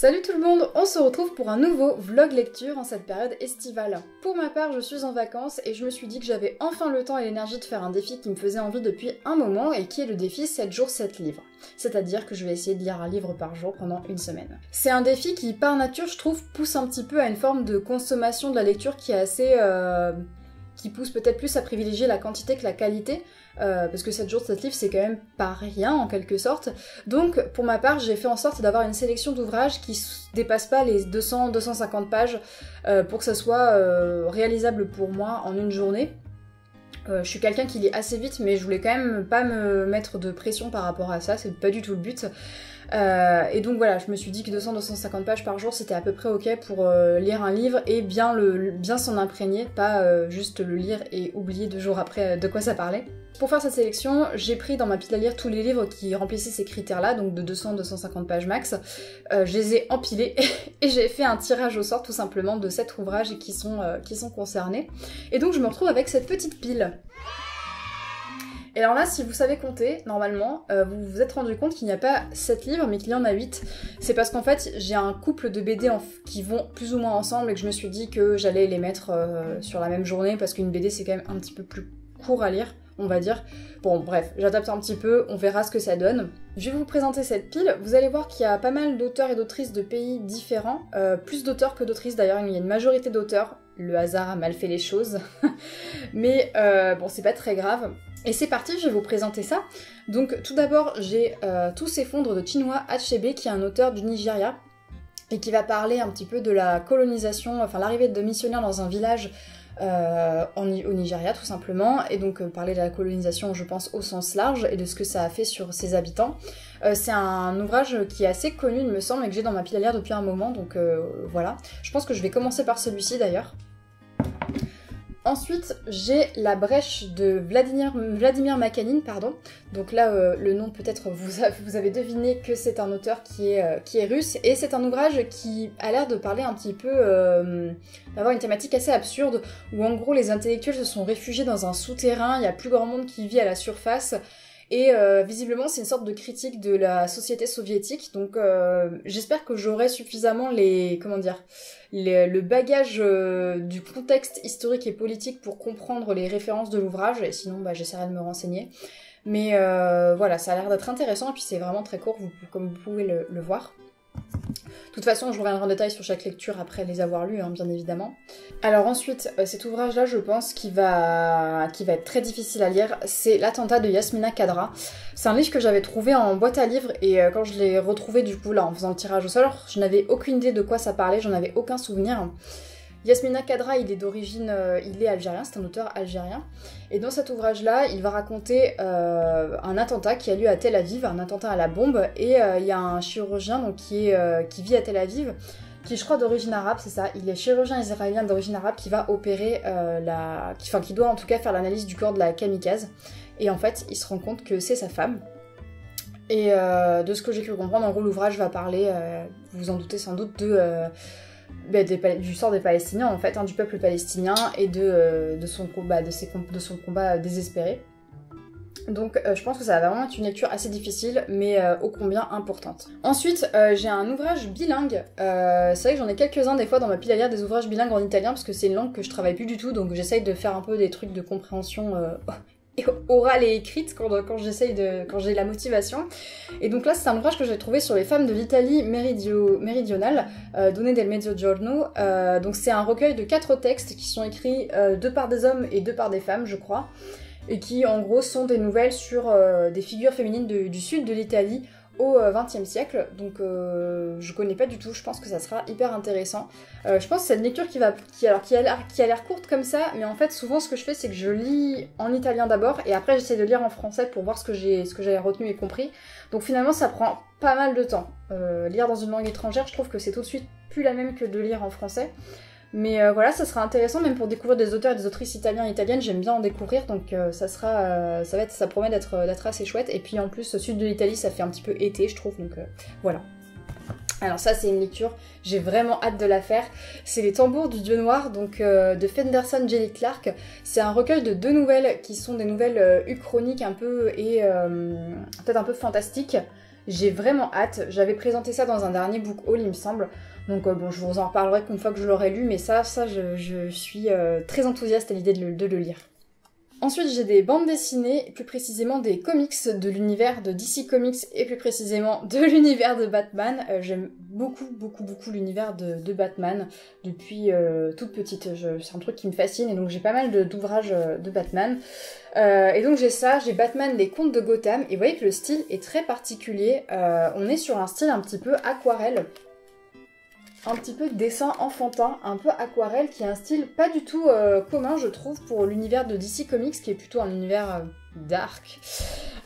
Salut tout le monde, on se retrouve pour un nouveau vlog lecture en cette période estivale. Pour ma part, je suis en vacances et je me suis dit que j'avais enfin le temps et l'énergie de faire un défi qui me faisait envie depuis un moment et qui est le défi 7 jours 7 livres. C'est-à-dire que je vais essayer de lire un livre par jour pendant une semaine. C'est un défi qui, par nature, je trouve, pousse un petit peu à une forme de consommation de la lecture qui est assez... qui pousse peut-être plus à privilégier la quantité que la qualité, parce que 7 jours 7 livres c'est quand même pas rien en quelque sorte. Donc pour ma part j'ai fait en sorte d'avoir une sélection d'ouvrages qui dépasse pas les 200-250 pages pour que ça soit réalisable pour moi en une journée. Je suis quelqu'un qui lit assez vite mais je voulais quand même pas me mettre de pression par rapport à ça, c'est pas du tout le but. Et donc voilà, je me suis dit que 200-250 pages par jour c'était à peu près ok pour lire un livre et bien s'en imprégner, pas juste le lire et oublier 2 jours après de quoi ça parlait. Pour faire cette sélection, j'ai pris dans ma pile à lire tous les livres qui remplissaient ces critères-là, donc de 200-250 pages max. Je les ai empilés et j'ai fait un tirage au sort tout simplement de 7 ouvrages qui sont concernés. Et donc je me retrouve avec cette petite pile. Et alors là, si vous savez compter, normalement, vous vous êtes rendu compte qu'il n'y a pas 7 livres, mais qu'il y en a 8. C'est parce qu'en fait, j'ai un couple de BD qui vont plus ou moins ensemble et que je me suis dit que j'allais les mettre sur la même journée, parce qu'une BD, c'est quand même un petit peu plus court à lire, on va dire. Bon, bref, j'adapte un petit peu, on verra ce que ça donne. Je vais vous présenter cette pile. Vous allez voir qu'il y a pas mal d'auteurs et d'autrices de pays différents, plus d'auteurs que d'autrices d'ailleurs, il y a une majorité d'auteurs. Le hasard a mal fait les choses, mais bon, c'est pas très grave. Et c'est parti, je vais vous présenter ça. Donc tout d'abord, j'ai Tous s'effondrent de Chinua Achebe, qui est un auteur du Nigeria, et qui va parler un petit peu de la colonisation, enfin l'arrivée de missionnaires dans un village au Nigeria tout simplement, et donc parler de la colonisation je pense au sens large, et de ce que ça a fait sur ses habitants. C'est un ouvrage qui est assez connu il me semble, et que j'ai dans ma pile à lire depuis un moment, donc voilà. Je pense que je vais commencer par celui-ci d'ailleurs. Ensuite, j'ai La brèche de Vladimir Makanin, pardon. Donc là, le nom peut-être vous avez deviné que c'est un auteur qui est russe, et c'est un ouvrage qui a l'air de parler un petit peu, d'avoir une thématique assez absurde, où en gros les intellectuels se sont réfugiés dans un souterrain, il y a plus grand monde qui vit à la surface, et visiblement c'est une sorte de critique de la société soviétique, donc j'espère que j'aurai suffisamment le bagage du contexte historique et politique pour comprendre les références de l'ouvrage, et sinon j'essaierai de me renseigner. Mais voilà, ça a l'air d'être intéressant, et puis c'est vraiment très court, comme vous pouvez le voir. De toute façon, je reviendrai en détail sur chaque lecture après les avoir lus, bien évidemment. Alors ensuite, cet ouvrage-là, je pense qu'il va être très difficile à lire, c'est L'attentat de Yasmina Khadra. C'est un livre que j'avais trouvé en boîte à livres, et quand je l'ai retrouvé du coup là en faisant le tirage au sort, je n'avais aucune idée de quoi ça parlait, j'en avais aucun souvenir. Yasmina Khadra, il est d'origine, il est algérien, c'est un auteur algérien. Et dans cet ouvrage-là, il va raconter un attentat qui a lieu à Tel Aviv, un attentat à la bombe, et il y a un chirurgien donc, qui vit à Tel Aviv, qui je crois d'origine arabe, c'est ça, il est chirurgien israélien d'origine arabe qui va opérer, qui doit en tout cas faire l'analyse du corps de la kamikaze. Et en fait, il se rend compte que c'est sa femme. Et de ce que j'ai pu comprendre, en gros, l'ouvrage va parler, vous vous en doutez sans doute, du sort des Palestiniens en fait, du peuple palestinien, et de son combat désespéré. Donc je pense que ça va vraiment être une lecture assez difficile, mais ô combien importante. Ensuite, j'ai un ouvrage bilingue. C'est vrai que j'en ai quelques-uns des fois dans ma pile à lire, des ouvrages bilingues en italien, parce que c'est une langue que je travaille plus du tout, donc j'essaye de faire un peu des trucs de compréhension orale et écrite quand j'ai la motivation. Et donc là c'est un ouvrage que j'ai trouvé sur les femmes de l'Italie méridionale, donné del Mezzogiorno. Donc c'est un recueil de 4 textes qui sont écrits 2 par des hommes et 2 par des femmes je crois, et qui en gros sont des nouvelles sur des figures féminines du sud de l'Italie au XXe siècle, donc je connais pas du tout, je pense que ça sera hyper intéressant. Je pense que c'est une lecture qui a l'air courte comme ça, mais en fait souvent ce que je fais c'est que je lis en italien d'abord, et après j'essaie de lire en français pour voir ce que j'avais retenu et compris. Donc finalement ça prend pas mal de temps. Lire dans une langue étrangère, je trouve que c'est tout de suite plus la même que de lire en français. Mais voilà, ça sera intéressant même pour découvrir des auteurs et des autrices italiens et italiennes, j'aime bien en découvrir, donc ça promet d'être assez chouette. Et puis en plus, sud de l'Italie, ça fait un petit peu été, je trouve, donc voilà. Alors ça, c'est une lecture, j'ai vraiment hâte de la faire. C'est Les tambours du dieu noir, donc de Fenderson Jelly Clark. C'est un recueil de 2 nouvelles qui sont des nouvelles uchroniques un peu, et peut-être un peu fantastiques. J'ai vraiment hâte. J'avais présenté ça dans un dernier book haul, il me semble. Donc bon, je vous en reparlerai qu'une fois que je l'aurai lu, mais ça je suis très enthousiaste à l'idée de le lire. Ensuite, j'ai des bandes dessinées, plus précisément des comics de l'univers de DC Comics et plus précisément de l'univers de Batman. J'aime beaucoup l'univers de Batman depuis toute petite. C'est un truc qui me fascine et donc j'ai pas mal d'ouvrages de Batman. Et donc j'ai ça, j'ai Batman les contes de Gotham et vous voyez que le style est très particulier. On est sur un style un petit peu aquarelle. Un petit peu dessin enfantin, un peu aquarelle, qui est un style pas du tout commun, je trouve, pour l'univers de DC Comics, qui est plutôt un univers dark,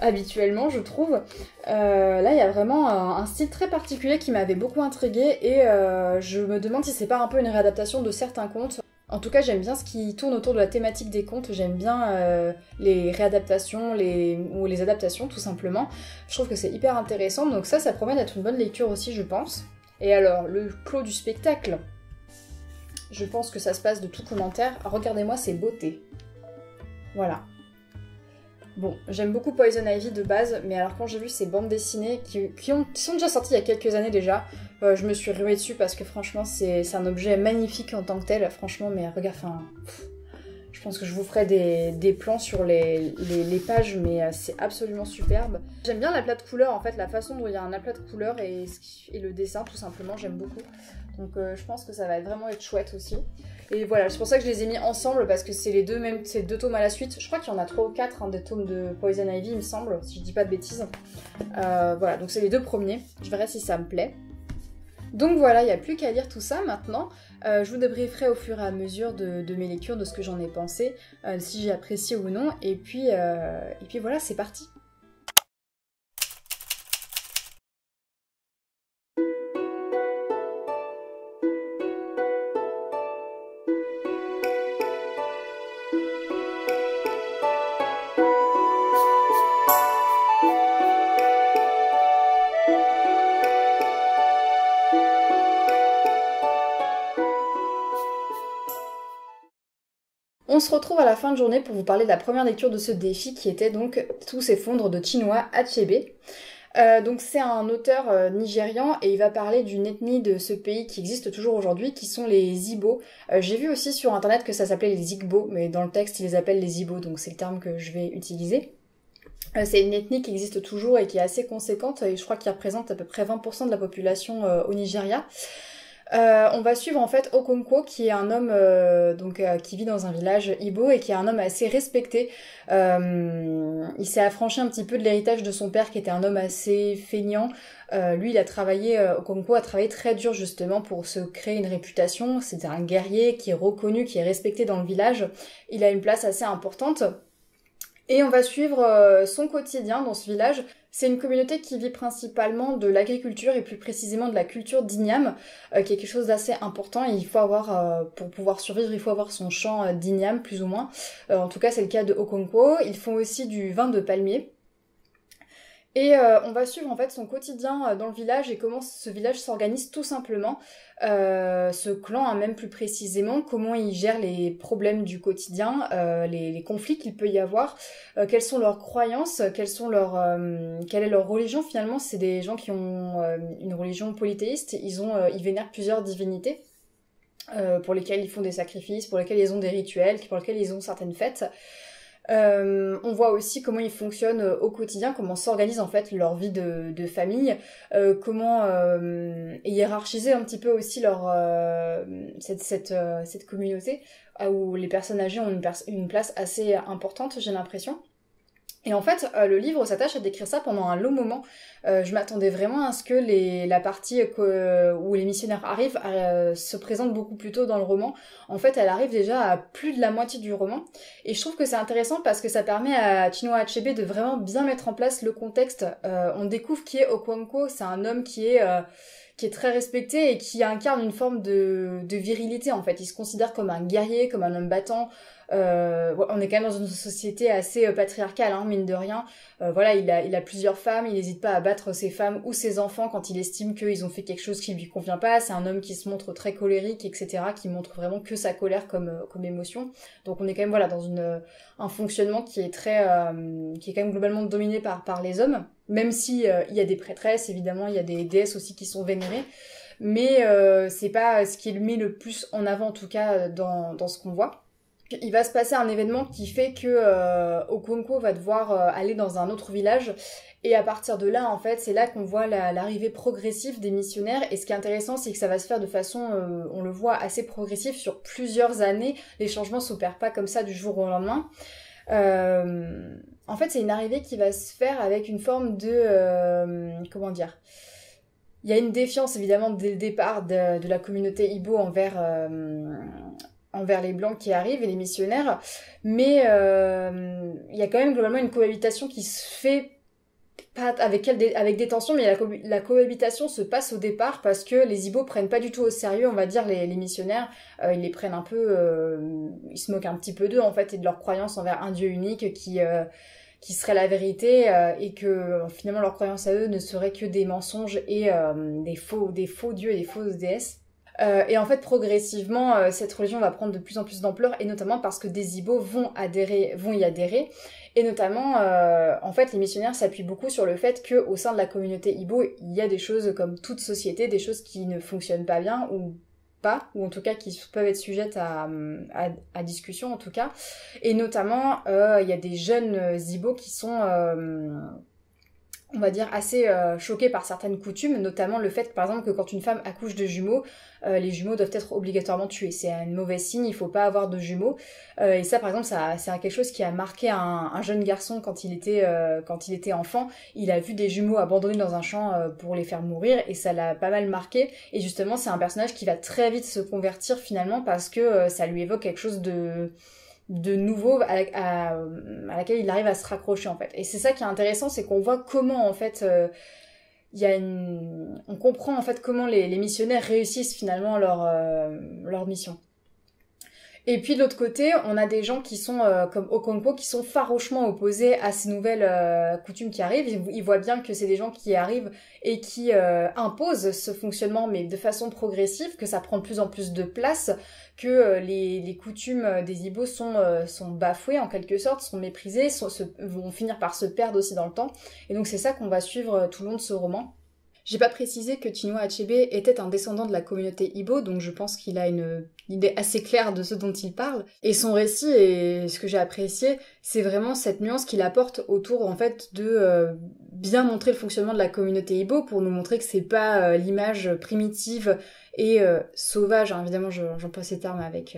habituellement, je trouve. Là, il y a vraiment un style très particulier qui m'avait beaucoup intriguée, et je me demande si c'est pas un peu une réadaptation de certains contes. En tout cas, j'aime bien ce qui tourne autour de la thématique des contes, j'aime bien les réadaptations ou les adaptations, tout simplement. Je trouve que c'est hyper intéressant, donc ça promet d'être une bonne lecture aussi, je pense. Et alors, le clos du spectacle, je pense que ça se passe de tout commentaire. Regardez-moi ces beautés. Voilà. Bon, j'aime beaucoup Poison Ivy de base, mais alors quand j'ai vu ces bandes dessinées qui sont déjà sorties il y a quelques années déjà, je me suis ruée dessus parce que franchement, c'est un objet magnifique en tant que tel. Franchement, mais regarde, enfin... Je pense que je vous ferai des plans sur les pages, mais c'est absolument superbe. J'aime bien l'aplat de couleurs, en fait, la façon dont il y a un aplat de couleurs et le dessin, tout simplement, j'aime beaucoup. Donc je pense que ça va vraiment être chouette aussi. Et voilà, c'est pour ça que je les ai mis ensemble, parce que c'est ces deux tomes à la suite. Je crois qu'il y en a 3 ou 4, hein, des tomes de Poison Ivy, il me semble, si je dis pas de bêtises. Voilà, donc c'est les 2 premiers. Je verrai si ça me plaît. Donc voilà, il n'y a plus qu'à lire tout ça maintenant. Je vous débrieferai au fur et à mesure de mes lectures, de ce que j'en ai pensé, si j'ai apprécié ou non. Et puis voilà, c'est parti. On se retrouve à la fin de journée pour vous parler de la première lecture de ce défi qui était donc Tout s'effondre de Chinua Achebe. Donc c'est un auteur nigérian et il va parler d'une ethnie de ce pays qui existe toujours aujourd'hui, qui sont les Igbo. J'ai vu aussi sur internet que ça s'appelait les Igbo, mais dans le texte ils les appellent les Igbo, donc c'est le terme que je vais utiliser. C'est une ethnie qui existe toujours et qui est assez conséquente, et je crois qu'il représente à peu près 20% de la population au Nigeria. On va suivre en fait Okonkwo, qui est un homme qui vit dans un village Igbo et qui est un homme assez respecté. Il s'est affranchi un petit peu de l'héritage de son père qui était un homme assez feignant. Lui, Okonkwo a travaillé très dur justement pour se créer une réputation. C'était un guerrier qui est reconnu, qui est respecté dans le village. Il a une place assez importante. Et on va suivre son quotidien dans ce village. C'est une communauté qui vit principalement de l'agriculture et plus précisément de la culture d'igname, qui est quelque chose d'assez important. Et il faut avoir, pour pouvoir survivre, il faut avoir son champ d'igname, plus ou moins. En tout cas, c'est le cas de Okonkwo. Ils font aussi du vin de palmier. Et on va suivre en fait son quotidien dans le village et comment ce village s'organise tout simplement. Ce clan, hein, même plus précisément, comment il gère les problèmes du quotidien, les conflits qu'il peut y avoir, quelles sont leurs croyances, quelle est leur religion finalement. C'est des gens qui ont une religion polythéiste, ils vénèrent plusieurs divinités. Pour lesquelles ils font des sacrifices, pour lesquels ils ont des rituels, pour lesquels ils ont certaines fêtes. On voit aussi comment ils fonctionnent au quotidien, comment s'organise en fait leur vie de famille, comment hiérarchiser un petit peu aussi cette communauté où les personnes âgées ont une place assez importante, j'ai l'impression. Et en fait, le livre s'attache à décrire ça pendant un long moment. Je m'attendais vraiment à ce que la partie où les missionnaires arrivent se présente beaucoup plus tôt dans le roman. En fait, elle arrive déjà à plus de la moitié du roman. Et je trouve que c'est intéressant parce que ça permet à Chinua Achebe de vraiment bien mettre en place le contexte. On découvre qui est Okonkwo. C'est un homme qui est très respecté et qui incarne une forme de virilité en fait. Il se considère comme un guerrier, comme un homme battant. On est quand même dans une société assez patriarcale, hein, mine de rien. Voilà, il a plusieurs femmes, il n'hésite pas à battre ses femmes ou ses enfants quand il estime qu'ils ont fait quelque chose qui lui convient pas. C'est un homme qui se montre très colérique, etc., qui montre vraiment que sa colère comme émotion. Donc on est quand même voilà dans un fonctionnement qui est quand même globalement dominé par les hommes. même si il y a des prêtresses, évidemment, il y a des déesses aussi qui sont vénérées, mais c'est pas ce qui est mis le plus en avant, en tout cas, dans ce qu'on voit. Il va se passer un événement qui fait que Okonkwo va devoir aller dans un autre village, et à partir de là, en fait, c'est là qu'on voit l'arrivée progressive des missionnaires, et ce qui est intéressant, c'est que ça va se faire de façon, on le voit, assez progressive sur plusieurs années. Les changements s'opèrent pas comme ça du jour au lendemain. En fait, c'est une arrivée qui va se faire avec une forme de... comment dire ? Il y a une défiance, évidemment, dès le départ de la communauté Igbo envers les Blancs qui arrivent et les missionnaires, mais il y a quand même globalement une cohabitation qui se fait, pas avec des tensions, mais la cohabitation se passe au départ parce que les Igbo prennent pas du tout au sérieux, on va dire, les missionnaires. Ils les prennent un peu... ils se moquent un petit peu d'eux, en fait, et de leur croyance envers un Dieu unique qui serait la vérité, et que finalement leur croyance à eux ne serait que des mensonges et des faux dieux et des fausses déesses. Et en fait, progressivement, cette religion va prendre de plus en plus d'ampleur, et notamment parce que des Igbo vont y adhérer. Et notamment, en fait, les missionnaires s'appuient beaucoup sur le fait qu'au sein de la communauté Igbo, il y a des choses comme toute société, des choses qui ne fonctionnent pas bien, ou pas, ou en tout cas qui peuvent être sujettes à discussion, en tout cas. Et notamment, il y a des jeunes Igbo qui sont... on va dire assez choqués par certaines coutumes, notamment le fait, par exemple, que quand une femme accouche de jumeaux, les jumeaux doivent être obligatoirement tués. C'est un mauvais signe, il faut pas avoir de jumeaux. Et ça, par exemple, c'est quelque chose qui a marqué un jeune garçon quand il était enfant. Il a vu des jumeaux abandonnés dans un champ pour les faire mourir, et ça l'a pas mal marqué. Et justement, c'est un personnage qui va très vite se convertir finalement, parce que ça lui évoque quelque chose de nouveau à laquelle il arrive à se raccrocher, en fait. Et c'est ça qui est intéressant, c'est qu'on voit comment, en fait, on comprend en fait comment les missionnaires réussissent finalement leur mission. Et puis de l'autre côté, on a des gens qui sont comme Okonkwo, qui sont farouchement opposés à ces nouvelles coutumes qui arrivent. Ils voient bien que c'est des gens qui arrivent et qui imposent ce fonctionnement, mais de façon progressive, que ça prend de plus en plus de place, que les coutumes des Igbo sont bafouées en quelque sorte, sont méprisées, vont finir par se perdre aussi dans le temps. Et donc c'est ça qu'on va suivre tout le long de ce roman. J'ai pas précisé que Chinua Achebe était un descendant de la communauté Igbo, donc je pense qu'il a une idée assez claire de ce dont il parle. Et son récit, et ce que j'ai apprécié, c'est vraiment cette nuance qu'il apporte autour, en fait, de bien montrer le fonctionnement de la communauté Igbo, pour nous montrer que c'est pas l'image primitive et sauvage, hein, évidemment j'emploie ces termes avec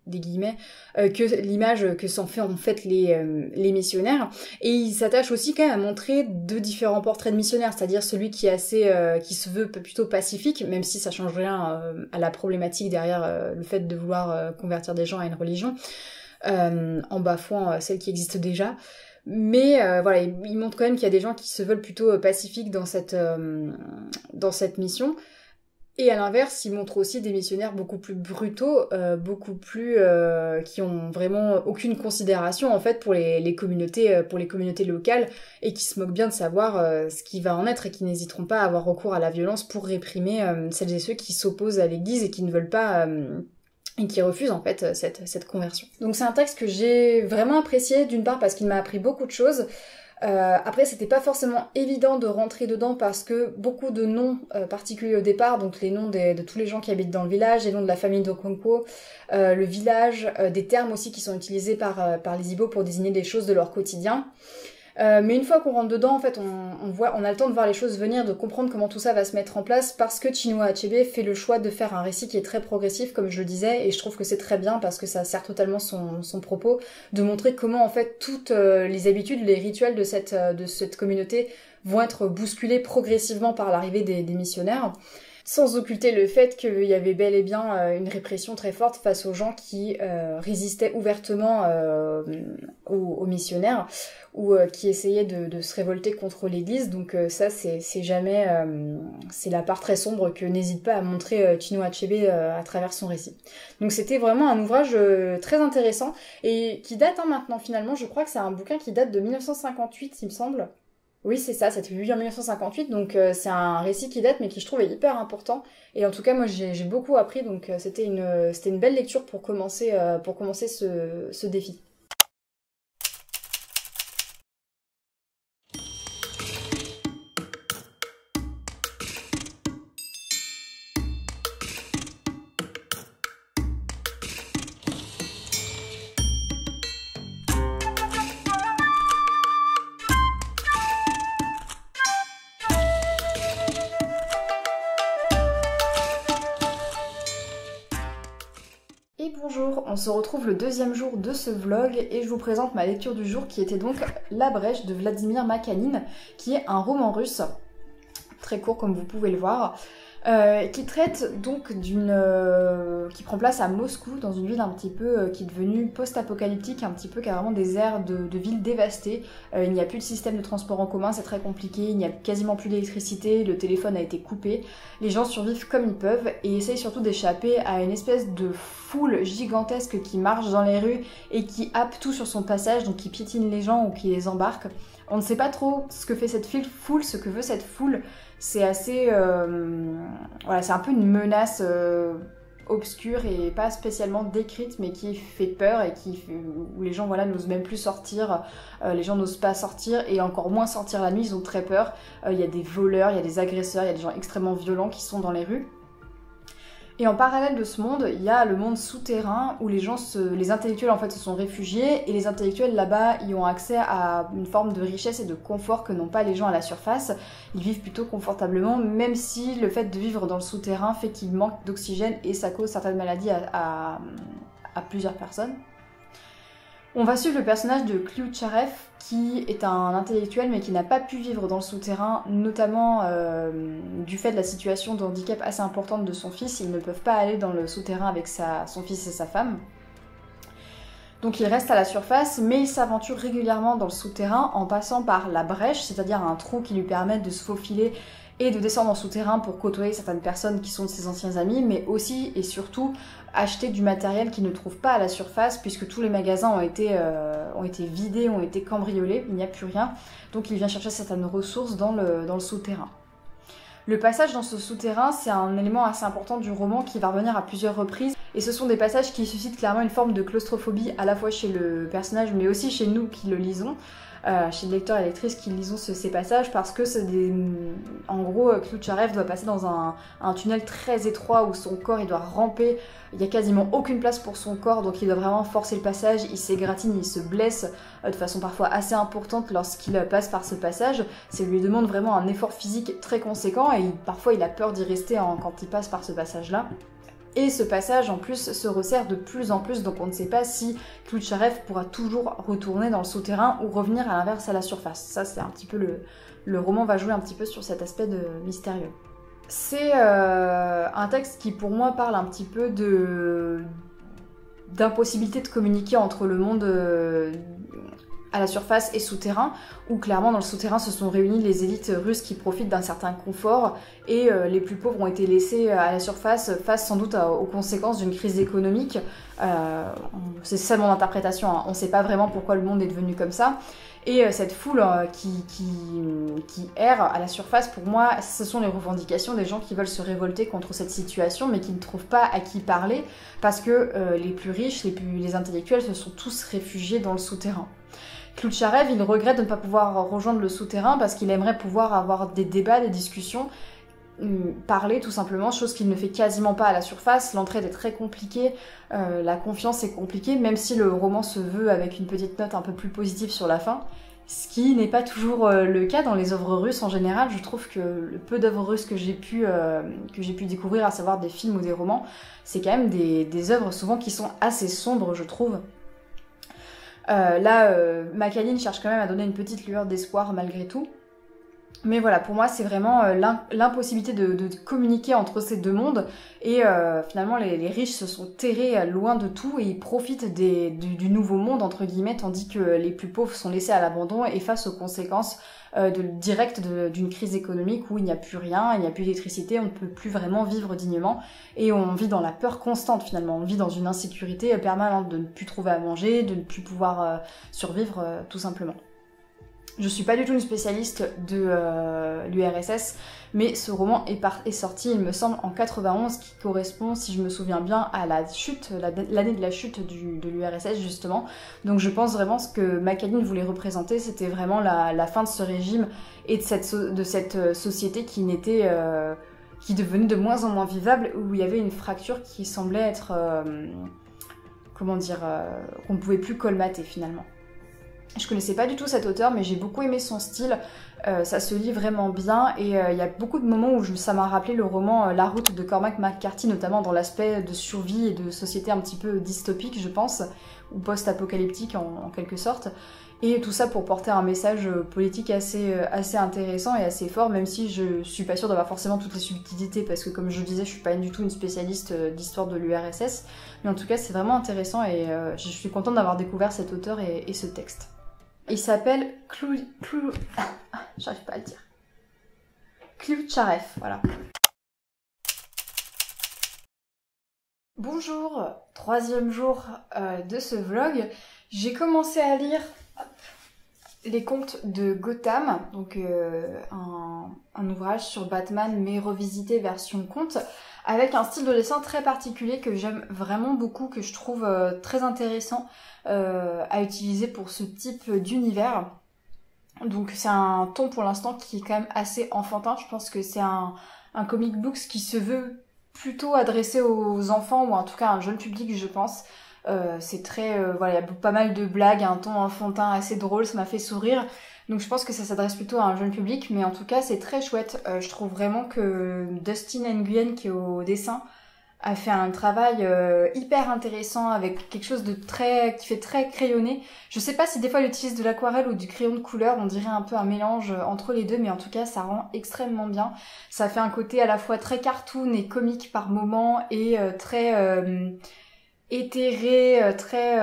des guillemets, que l'image que s'en fait en fait les missionnaires. Et il s'attache aussi quand même à montrer deux différents portraits de missionnaires, c'est-à-dire celui qui est assez qui se veut plutôt pacifique, même si ça change rien à la problématique derrière le fait de vouloir convertir des gens à une religion, en bafouant celle qui existe déjà. Mais voilà, il montre quand même qu'il y a des gens qui se veulent plutôt pacifiques dans cette mission. Et à l'inverse, il montre aussi des missionnaires beaucoup plus brutaux, beaucoup plus qui ont vraiment aucune considération en fait pour les communautés locales, et qui se moquent bien de savoir ce qui va en être, et qui n'hésiteront pas à avoir recours à la violence pour réprimer celles et ceux qui s'opposent à l'Église et qui ne veulent pas et qui refusent en fait cette conversion. Donc c'est un texte que j'ai vraiment apprécié, d'une part parce qu'il m'a appris beaucoup de choses. Après, c'était pas forcément évident de rentrer dedans parce que beaucoup de noms particuliers au départ, donc les noms de tous les gens qui habitent dans le village, les noms de la famille d'Okonkwo, le village, des termes aussi qui sont utilisés par les Igbo pour désigner des choses de leur quotidien. Mais une fois qu'on rentre dedans, en fait, on a le temps de voir les choses venir, de comprendre comment tout ça va se mettre en place, parce que Chinua Achebe fait le choix de faire un récit qui est très progressif, comme je le disais, et je trouve que c'est très bien parce que ça sert totalement son propos, de montrer comment en fait toutes les habitudes, les rituels de cette communauté vont être bousculés progressivement par l'arrivée des missionnaires. Sans occulter le fait qu'il y avait bel et bien une répression très forte face aux gens qui résistaient ouvertement aux missionnaires, ou qui essayaient de se révolter contre l'Église. Donc ça, c'est jamais... c'est la part très sombre que n'hésite pas à montrer Chinua Achebe à travers son récit. Donc c'était vraiment un ouvrage très intéressant, et qui date maintenant finalement. Je crois que c'est un bouquin qui date de 1958, il me semble. Oui, c'est ça, c'était publié en 1958, donc c'est un récit qui date, mais qui je trouve est hyper important. Et en tout cas, moi j'ai beaucoup appris, donc c'était une belle lecture pour commencer ce défi. Bonjour, on se retrouve le deuxième jour de ce vlog et je vous présente ma lecture du jour qui était donc La Brèche de Vladimir Makhanine, qui est un roman russe, très court comme vous pouvez le voir, qui traite donc qui prend place à Moscou, dans une ville un petit peu qui est devenue post-apocalyptique, un petit peu qui a vraiment des airs de ville dévastée. Il n'y a plus de système de transport en commun, c'est très compliqué, il n'y a quasiment plus d'électricité, le téléphone a été coupé. Les gens survivent comme ils peuvent et essayent surtout d'échapper à une espèce de foule gigantesque qui marche dans les rues et qui happe tout sur son passage, donc qui piétine les gens ou qui les embarque. On ne sait pas trop ce que fait cette foule, ce que veut cette foule. C'est assez... voilà, c'est un peu une menace obscure et pas spécialement décrite, mais qui fait peur et où les gens voilà, n'osent même plus sortir. Les gens n'osent pas sortir et encore moins sortir la nuit, ils ont très peur. Il y a des voleurs, il y a des agresseurs, il y a des gens extrêmement violents qui sont dans les rues. Et en parallèle de ce monde, il y a le monde souterrain où les intellectuels en fait se sont réfugiés et les intellectuels là-bas y ont accès à une forme de richesse et de confort que n'ont pas les gens à la surface. Ils vivent plutôt confortablement, même si le fait de vivre dans le souterrain fait qu'il manque d'oxygène et ça cause certaines maladies à plusieurs personnes. On va suivre le personnage de Klyucharev qui est un intellectuel mais qui n'a pas pu vivre dans le souterrain, notamment du fait de la situation de handicap assez importante de son fils. Ils ne peuvent pas aller dans le souterrain avec son fils et sa femme. Donc il reste à la surface, mais il s'aventure régulièrement dans le souterrain en passant par la brèche, c'est-à-dire un trou qui lui permet de se faufiler et de descendre en souterrain pour côtoyer certaines personnes qui sont de ses anciens amis, mais aussi et surtout acheter du matériel qu'il ne trouve pas à la surface, puisque tous les magasins ont été vidés, ont été cambriolés, il n'y a plus rien. Donc il vient chercher certaines ressources dans le souterrain. Le passage dans ce souterrain, c'est un élément assez important du roman qui va revenir à plusieurs reprises. Et ce sont des passages qui suscitent clairement une forme de claustrophobie, à la fois chez le personnage, mais aussi chez nous qui le lisons. Chez le lecteur et lectrice qui lisons ces passages, parce que c'est en gros, Klyucharev doit passer dans un tunnel très étroit où son corps il doit ramper, il n'y a quasiment aucune place pour son corps, donc il doit vraiment forcer le passage, il s'égratine, il se blesse de façon parfois assez importante lorsqu'il passe par ce passage. Ça lui demande vraiment un effort physique très conséquent et parfois il a peur d'y rester quand il passe par ce passage-là. Et ce passage en plus se resserre de plus en plus, donc on ne sait pas si Klyucharev pourra toujours retourner dans le souterrain ou revenir à l'inverse à la surface. Ça c'est un petit peu le roman va jouer un petit peu sur cet aspect mystérieux. C'est un texte qui pour moi parle un petit peu d'impossibilité de communiquer entre le monde à la surface et souterrain, où clairement dans le souterrain se sont réunies les élites russes qui profitent d'un certain confort et les plus pauvres ont été laissés à la surface face sans doute aux conséquences d'une crise économique. C'est ça mon interprétation, hein. On ne sait pas vraiment pourquoi le monde est devenu comme ça. Et cette foule qui erre à la surface, pour moi, ce sont les revendications des gens qui veulent se révolter contre cette situation, mais qui ne trouvent pas à qui parler, parce que les plus riches, les intellectuels se sont tous réfugiés dans le souterrain. Klyucharev, il regrette de ne pas pouvoir rejoindre le souterrain parce qu'il aimerait pouvoir avoir des débats, des discussions, parler tout simplement, chose qu'il ne fait quasiment pas à la surface. L'entraide est très compliquée, la confiance est compliquée, même si le roman se veut avec une petite note un peu plus positive sur la fin, ce qui n'est pas toujours le cas dans les œuvres russes en général. Je trouve que le peu d'œuvres russes que j'ai pu découvrir, à savoir des films ou des romans, c'est quand même des œuvres souvent qui sont assez sombres, je trouve. Makhanine cherche quand même à donner une petite lueur d'espoir malgré tout. Mais voilà, pour moi, c'est vraiment l'impossibilité de communiquer entre ces deux mondes. Et finalement, les riches se sont terrés loin de tout et ils profitent du nouveau monde, entre guillemets, tandis que les plus pauvres sont laissés à l'abandon et face aux conséquences directes d'une crise économique où il n'y a plus rien, il n'y a plus d'électricité, on ne peut plus vraiment vivre dignement. Et on vit dans la peur constante, finalement. On vit dans une insécurité permanente de ne plus trouver à manger, de ne plus pouvoir survivre, tout simplement. Je suis pas du tout une spécialiste de l'URSS, mais ce roman est sorti, il me semble, en 91, qui correspond, si je me souviens bien, à la chute, l'année de la chute de l'URSS, justement. Donc je pense vraiment ce que Makhanine voulait représenter, c'était vraiment la fin de ce régime et de cette société qui devenait de moins en moins vivable, où il y avait une fracture qui semblait être, qu'on ne pouvait plus colmater, finalement. Je connaissais pas du tout cet auteur, mais j'ai beaucoup aimé son style. Ça se lit vraiment bien et il y a beaucoup de moments où ça m'a rappelé le roman La Route de Cormac McCarthy, notamment dans l'aspect de survie et de société un petit peu dystopique, je pense, ou post-apocalyptique en quelque sorte. Et tout ça pour porter un message politique assez intéressant et assez fort, même si je suis pas sûre d'avoir forcément toutes les subtilités, parce que comme je le disais, je suis pas du tout une spécialiste d'histoire de l'URSS, mais en tout cas c'est vraiment intéressant et je suis contente d'avoir découvert cet auteur et ce texte. Il s'appelle j'arrive pas à le dire. Klucharev, voilà. Bonjour, 3e jour de ce vlog. J'ai commencé à lire les contes de Gotham, donc un ouvrage sur Batman mais revisité version conte, avec un style de dessin très particulier que j'aime vraiment beaucoup, que je trouve très intéressant à utiliser pour ce type d'univers. Donc c'est un ton pour l'instant qui est quand même assez enfantin. Je pense que c'est un comic books qui se veut plutôt adressé aux enfants, ou en tout cas à un jeune public, je pense. C'est très... voilà, il y a pas mal de blagues, un ton enfantin assez drôle, ça m'a fait sourire. Donc je pense que ça s'adresse plutôt à un jeune public, mais en tout cas c'est très chouette. Je trouve vraiment que Dustin Nguyen, qui est au dessin, a fait un travail hyper intéressant avec quelque chose de qui fait très crayonné. Je sais pas si des fois il utilise de l'aquarelle ou du crayon de couleur, on dirait un peu un mélange entre les deux, mais en tout cas ça rend extrêmement bien. Ça fait un côté à la fois très cartoon et comique par moments et très éthéré, très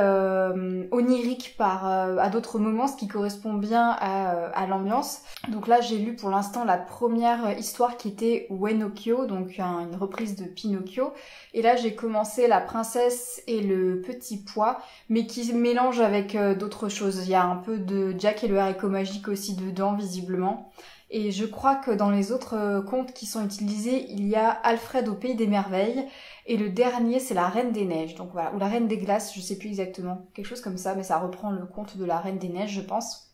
onirique à d'autres moments, ce qui correspond bien à l'ambiance. Donc là j'ai lu pour l'instant la première histoire qui était Uenokyo, donc une reprise de Pinocchio, et là j'ai commencé La Princesse et le Petit Pois, mais qui se mélange avec d'autres choses. Il y a un peu de Jack et le haricot magique aussi dedans visiblement. Et je crois que dans les autres contes qui sont utilisés, il y a Alfred au Pays des Merveilles, et le dernier c'est La Reine des Neiges, donc voilà, ou La Reine des Glaces, je sais plus exactement, quelque chose comme ça, mais ça reprend le conte de La Reine des Neiges, je pense.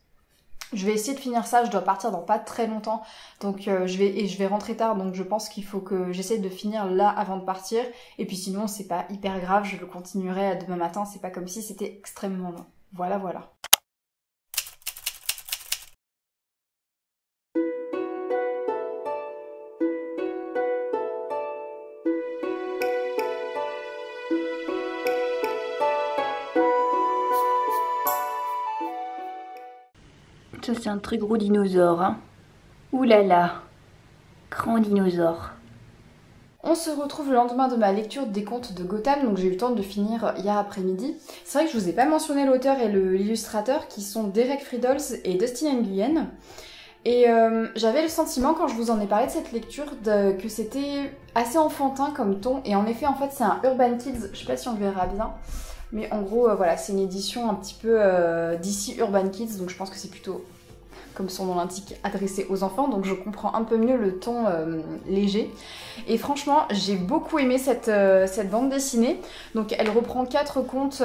Je vais essayer de finir ça, je dois partir dans pas très longtemps, donc je vais rentrer tard, donc je pense qu'il faut que j'essaie de finir là avant de partir, et puis sinon c'est pas hyper grave, je le continuerai demain matin, c'est pas comme si c'était extrêmement long. Voilà, voilà. Ça c'est un très gros dinosaure, hein. Ouh là là, grand dinosaure. On se retrouve le lendemain de ma lecture des contes de Gotham, donc j'ai eu le temps de finir hier après-midi. C'est vrai que je vous ai pas mentionné l'auteur et l'illustrateur qui sont Derek Friedholz et Dustin Nguyen. Et j'avais le sentiment quand je vous en ai parlé de cette lecture que c'était assez enfantin comme ton, et en effet en fait c'est un Urban Kids, je sais pas si on le verra bien. Mais en gros, voilà, c'est une édition un petit peu d'ici Urban Kids, donc je pense que c'est plutôt, comme son nom l'indique, adressé aux enfants, donc je comprends un peu mieux le ton léger. Et franchement, j'ai beaucoup aimé cette bande dessinée. Donc elle reprend 4 contes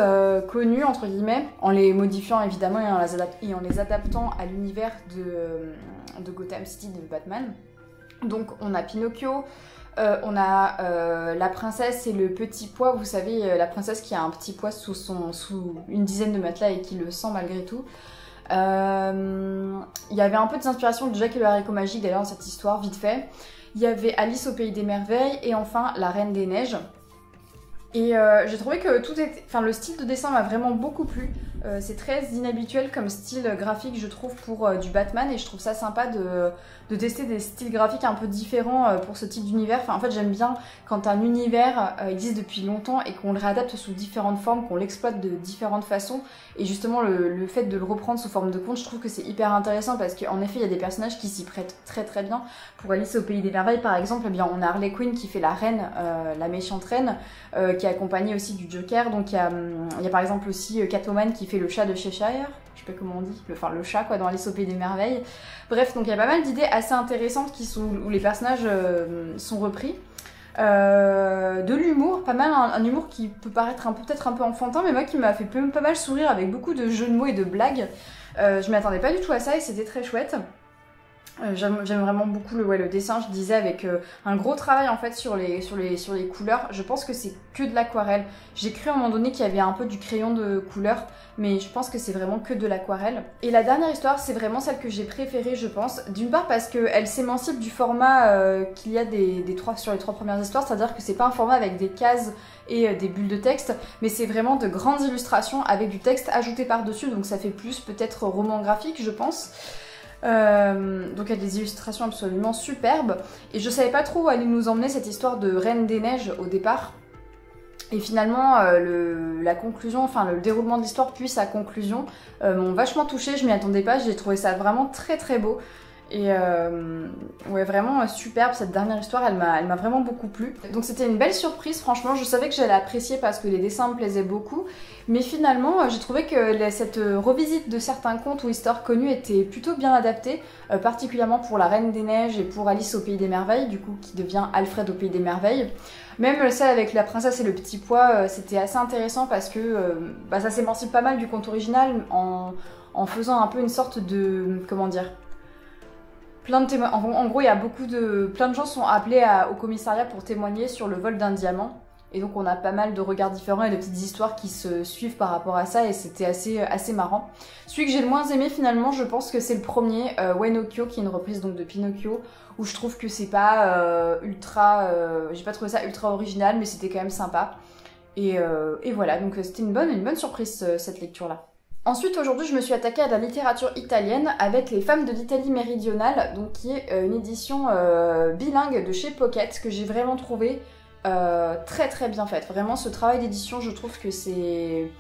connus, entre guillemets, en les modifiant évidemment et en les adaptant à l'univers de Gotham City de Batman. Donc on a Pinocchio, on a La Princesse et le Petit Pois, vous savez, la princesse qui a un petit pois sous une dizaine de matelas et qui le sent malgré tout. Il y avait un peu d'inspiration de Jack et le haricot magique d'ailleurs dans cette histoire, vite fait. Il y avait Alice au Pays des Merveilles et enfin La Reine des Neiges. Et j'ai trouvé que le style de dessin m'a vraiment beaucoup plu. C'est très inhabituel comme style graphique, je trouve, pour du Batman, et je trouve ça sympa de tester des styles graphiques un peu différents pour ce type d'univers. Enfin, en fait, j'aime bien quand un univers existe depuis longtemps et qu'on le réadapte sous différentes formes, qu'on l'exploite de différentes façons. Et justement, le fait de le reprendre sous forme de conte, je trouve que c'est hyper intéressant parce qu'en effet, il y a des personnages qui s'y prêtent très très bien. Pour Alice au Pays des Merveilles, par exemple, eh bien, on a Harley Quinn qui fait la reine, la méchante reine, qui est accompagnée aussi du Joker. Donc il y a par exemple aussi Catwoman qui fait le chat de Cheshire, je sais pas comment on dit, le chat quoi, dans Alice au Pays des Merveilles. Bref, donc il y a pas mal d'idées assez intéressantes où les personnages sont repris. De l'humour, pas mal, un humour qui peut paraître peut-être un peu enfantin, mais moi qui m'a fait pas mal sourire avec beaucoup de jeux de mots et de blagues. Je m'attendais pas du tout à ça et c'était très chouette. J'aime vraiment beaucoup le dessin, je disais, avec un gros travail en fait sur les couleurs. Je pense que c'est que de l'aquarelle. J'ai cru à un moment donné qu'il y avait un peu du crayon de couleur, mais je pense que c'est vraiment que de l'aquarelle. Et la dernière histoire, c'est vraiment celle que j'ai préférée, je pense. D'une part parce qu'elle s'émancipe du format qu'il y a sur les 3 premières histoires, c'est-à-dire que c'est pas un format avec des cases et des bulles de texte, mais c'est vraiment de grandes illustrations avec du texte ajouté par-dessus, donc ça fait plus peut-être roman graphique, je pense. Donc il y a des illustrations absolument superbes et je savais pas trop où allait nous emmener cette histoire de Reine des Neiges au départ, et finalement la conclusion, enfin le déroulement de l'histoire puis sa conclusion m'ont vachement touchée. Je m'y attendais pas, j'ai trouvé ça vraiment très très beau et ouais, vraiment superbe. Cette dernière histoire, elle m'a vraiment beaucoup plu, donc c'était une belle surprise. Franchement, je savais que j'allais apprécier parce que les dessins me plaisaient beaucoup, mais finalement j'ai trouvé que cette revisite de certains contes ou histoires connues était plutôt bien adaptée, particulièrement pour la Reine des Neiges et pour Alice au Pays des Merveilles, du coup qui devient Alfred au Pays des Merveilles. Même celle avec la princesse et le petit pois, c'était assez intéressant parce que ça s'émancipe pas mal du conte original en faisant un peu une sorte de... comment dire, en gros, il y a plein de gens sont appelés au commissariat pour témoigner sur le vol d'un diamant. Et donc on a pas mal de regards différents et de petites histoires qui se suivent par rapport à ça, et c'était assez marrant. Celui que j'ai le moins aimé finalement, je pense que c'est le premier, Uenokyo, qui est une reprise donc de Pinocchio, où je trouve que c'est pas j'ai pas trouvé ça ultra original, mais c'était quand même sympa. Et voilà, donc c'était une bonne surprise cette lecture-là. Ensuite, aujourd'hui, je me suis attaquée à la littérature italienne avec Les Femmes de l'Italie méridionale, donc qui est une édition bilingue de chez Pocket, que j'ai vraiment trouvé très très bien faite. Vraiment, ce travail d'édition, je trouve que c'est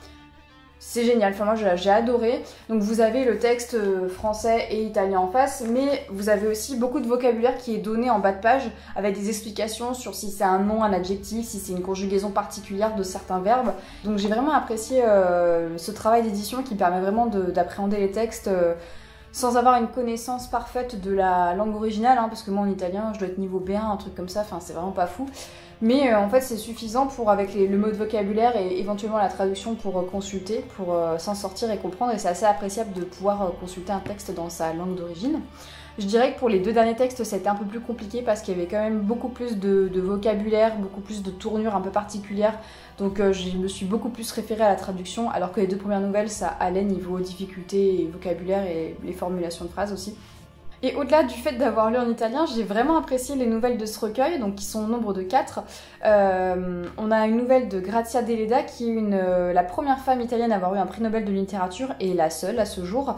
génial. Enfin, moi, j'ai adoré. Donc, vous avez le texte français et italien en face, mais vous avez aussi beaucoup de vocabulaire qui est donné en bas de page, avec des explications sur si c'est un nom, un adjectif, si c'est une conjugaison particulière de certains verbes. Donc, j'ai vraiment apprécié ce travail d'édition qui permet vraiment d'appréhender les textes sans avoir une connaissance parfaite de la langue originale, hein, parce que moi, en italien, je dois être niveau B1, un truc comme ça. Enfin, c'est vraiment pas fou. Mais en fait c'est suffisant avec le mot de vocabulaire et éventuellement la traduction pour consulter, pour s'en sortir et comprendre, et c'est assez appréciable de pouvoir consulter un texte dans sa langue d'origine. Je dirais que pour les 2 derniers textes c'était un peu plus compliqué parce qu'il y avait quand même beaucoup plus de vocabulaire, beaucoup plus de tournures un peu particulières, donc je me suis beaucoup plus référée à la traduction, alors que les 2 premières nouvelles ça allait niveau difficulté et vocabulaire et les formulations de phrases aussi. Et au-delà du fait d'avoir lu en italien, j'ai vraiment apprécié les nouvelles de ce recueil, donc qui sont au nombre de 4. On a une nouvelle de Grazia Deledda, qui est la première femme italienne à avoir eu un prix Nobel de littérature, et la seule à ce jour.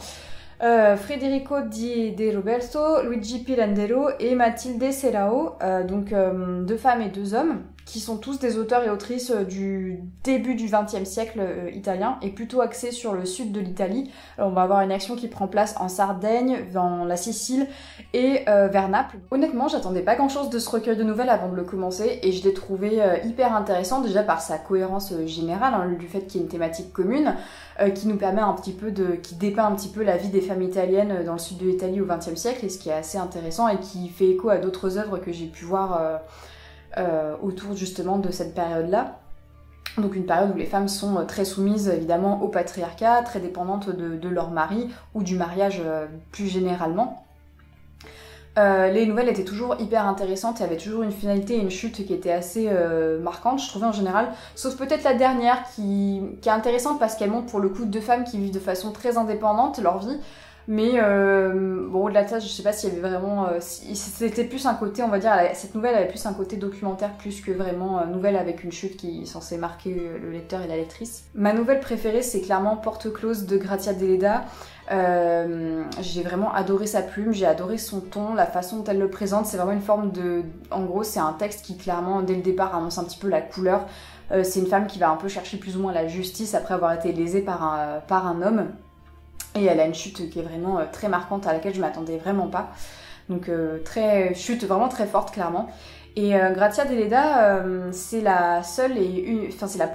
Federico Di Roberto, Luigi Pirandello et Matilde Serrao, donc 2 femmes et 2 hommes, qui sont tous des auteurs et autrices du début du XXe siècle italien, et plutôt axés sur le sud de l'Italie. On va avoir une action qui prend place en Sardaigne, dans la Sicile et vers Naples. Honnêtement, j'attendais pas grand chose de ce recueil de nouvelles avant de le commencer, et je l'ai trouvé hyper intéressant, déjà par sa cohérence générale, hein, du fait qu'il y ait une thématique commune, qui nous permet qui dépeint un petit peu la vie des femmes italiennes dans le sud de l'Italie au XXe siècle, et ce qui est assez intéressant et qui fait écho à d'autres œuvres que j'ai pu voir autour justement de cette période-là. Donc une période où les femmes sont très soumises évidemment au patriarcat, très dépendantes de leur mari ou du mariage plus généralement. Les nouvelles étaient toujours hyper intéressantes et avaient toujours une finalité et une chute qui était assez marquante, je trouvais en général, sauf peut-être la dernière qui est intéressante parce qu'elle montre pour le coup 2 femmes qui vivent de façon très indépendante leur vie. Mais bon, au-delà de ça, je sais pas s'il y avait vraiment... c'était plus un côté, on va dire, cette nouvelle avait plus un côté documentaire plus que vraiment nouvelle avec une chute qui est censée marquer le lecteur et la lectrice. Ma nouvelle préférée, c'est clairement Porte close de Grazia Deledda. J'ai vraiment adoré sa plume, j'ai adoré son ton, la façon dont elle le présente. C'est vraiment une forme de... En gros, c'est un texte qui clairement, dès le départ, annonce un petit peu la couleur. C'est une femme qui va un peu chercher plus ou moins la justice après avoir été lésée par un homme. Et elle a une chute qui est vraiment très marquante, à laquelle je m'attendais vraiment pas. Donc chute vraiment très forte clairement. Et Grazia Deledda, c'est la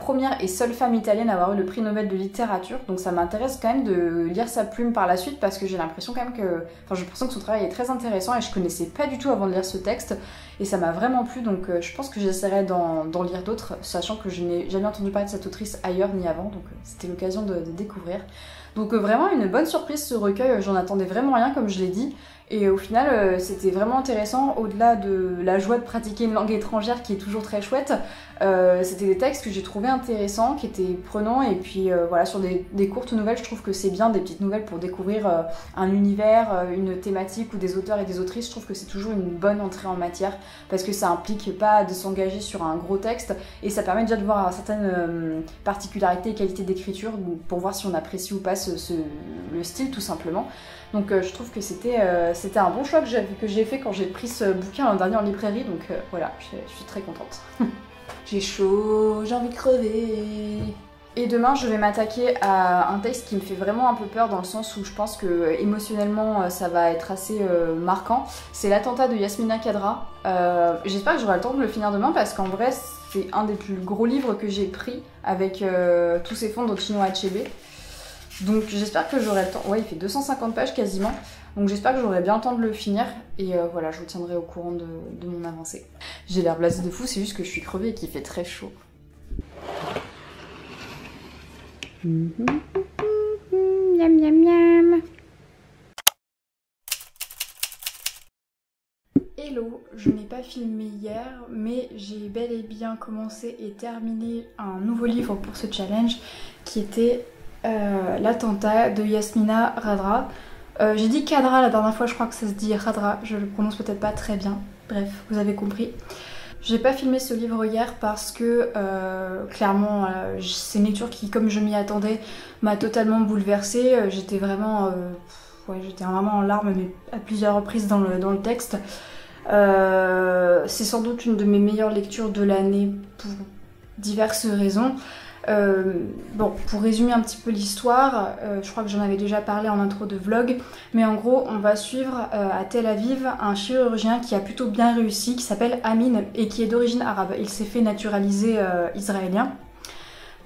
première et seule femme italienne à avoir eu le prix Nobel de littérature. Donc ça m'intéresse quand même de lire sa plume par la suite parce que j'ai l'impression quand même j'ai l'impression que son travail est très intéressant et je connaissais pas du tout avant de lire ce texte et ça m'a vraiment plu. Donc je pense que j'essaierai d'en lire d'autres, sachant que je n'ai jamais entendu parler de cette autrice ailleurs ni avant. Donc c'était l'occasion de découvrir. Donc vraiment une bonne surprise ce recueil, j'en attendais vraiment rien comme je l'ai dit. Et au final, c'était vraiment intéressant, au-delà de la joie de pratiquer une langue étrangère qui est toujours très chouette, c'était des textes que j'ai trouvé intéressants, qui étaient prenants, et puis voilà, sur des courtes nouvelles, je trouve que c'est bien, des petites nouvelles pour découvrir un univers, une thématique ou des auteurs et des autrices, je trouve que c'est toujours une bonne entrée en matière, parce que ça implique pas de s'engager sur un gros texte, et ça permet déjà de voir certaines particularités et qualités d'écriture, pour voir si on apprécie ou pas le style, tout simplement. Donc je trouve que c'était un bon choix que j'ai fait quand j'ai pris ce bouquin l'an dernier en librairie, donc voilà, je suis très contente. J'ai chaud, j'ai envie de crever. Et demain, je vais m'attaquer à un texte qui me fait vraiment un peu peur dans le sens où je pense que émotionnellement ça va être assez marquant. C'est l'attentat de Yasmina Khadra. J'espère que j'aurai le temps de le finir demain parce qu'en vrai, c'est un des plus gros livres que j'ai pris avec tous ces fonds de Chinua Achebe. Donc j'espère que j'aurai le temps. Ouais, il fait 250 pages quasiment. Donc j'espère que j'aurai bien le temps de le finir. Et voilà, je vous tiendrai au courant de mon avancée. J'ai l'air blasée de fou, c'est juste que je suis crevée et qu'il fait très chaud. Miam miam miam. Hello, je n'ai pas filmé hier, mais j'ai bel et bien commencé et terminé un nouveau livre pour ce challenge qui était l'attentat de Yasmina Khadra. J'ai dit Khadra la dernière fois, je crois que ça se dit Khadra, je le prononce peut-être pas très bien. Bref, vous avez compris. J'ai pas filmé ce livre hier parce que clairement c'est une lecture qui, comme je m'y attendais, m'a totalement bouleversée. J'étais vraiment en larmes mais à plusieurs reprises dans le texte. C'est sans doute une de mes meilleures lectures de l'année pour diverses raisons. Bon, pour résumer un petit peu l'histoire, je crois que j'en avais déjà parlé en intro de vlog, mais en gros on va suivre à Tel Aviv un chirurgien qui a plutôt bien réussi, qui s'appelle Amin et qui est d'origine arabe. Il s'est fait naturaliser israélien.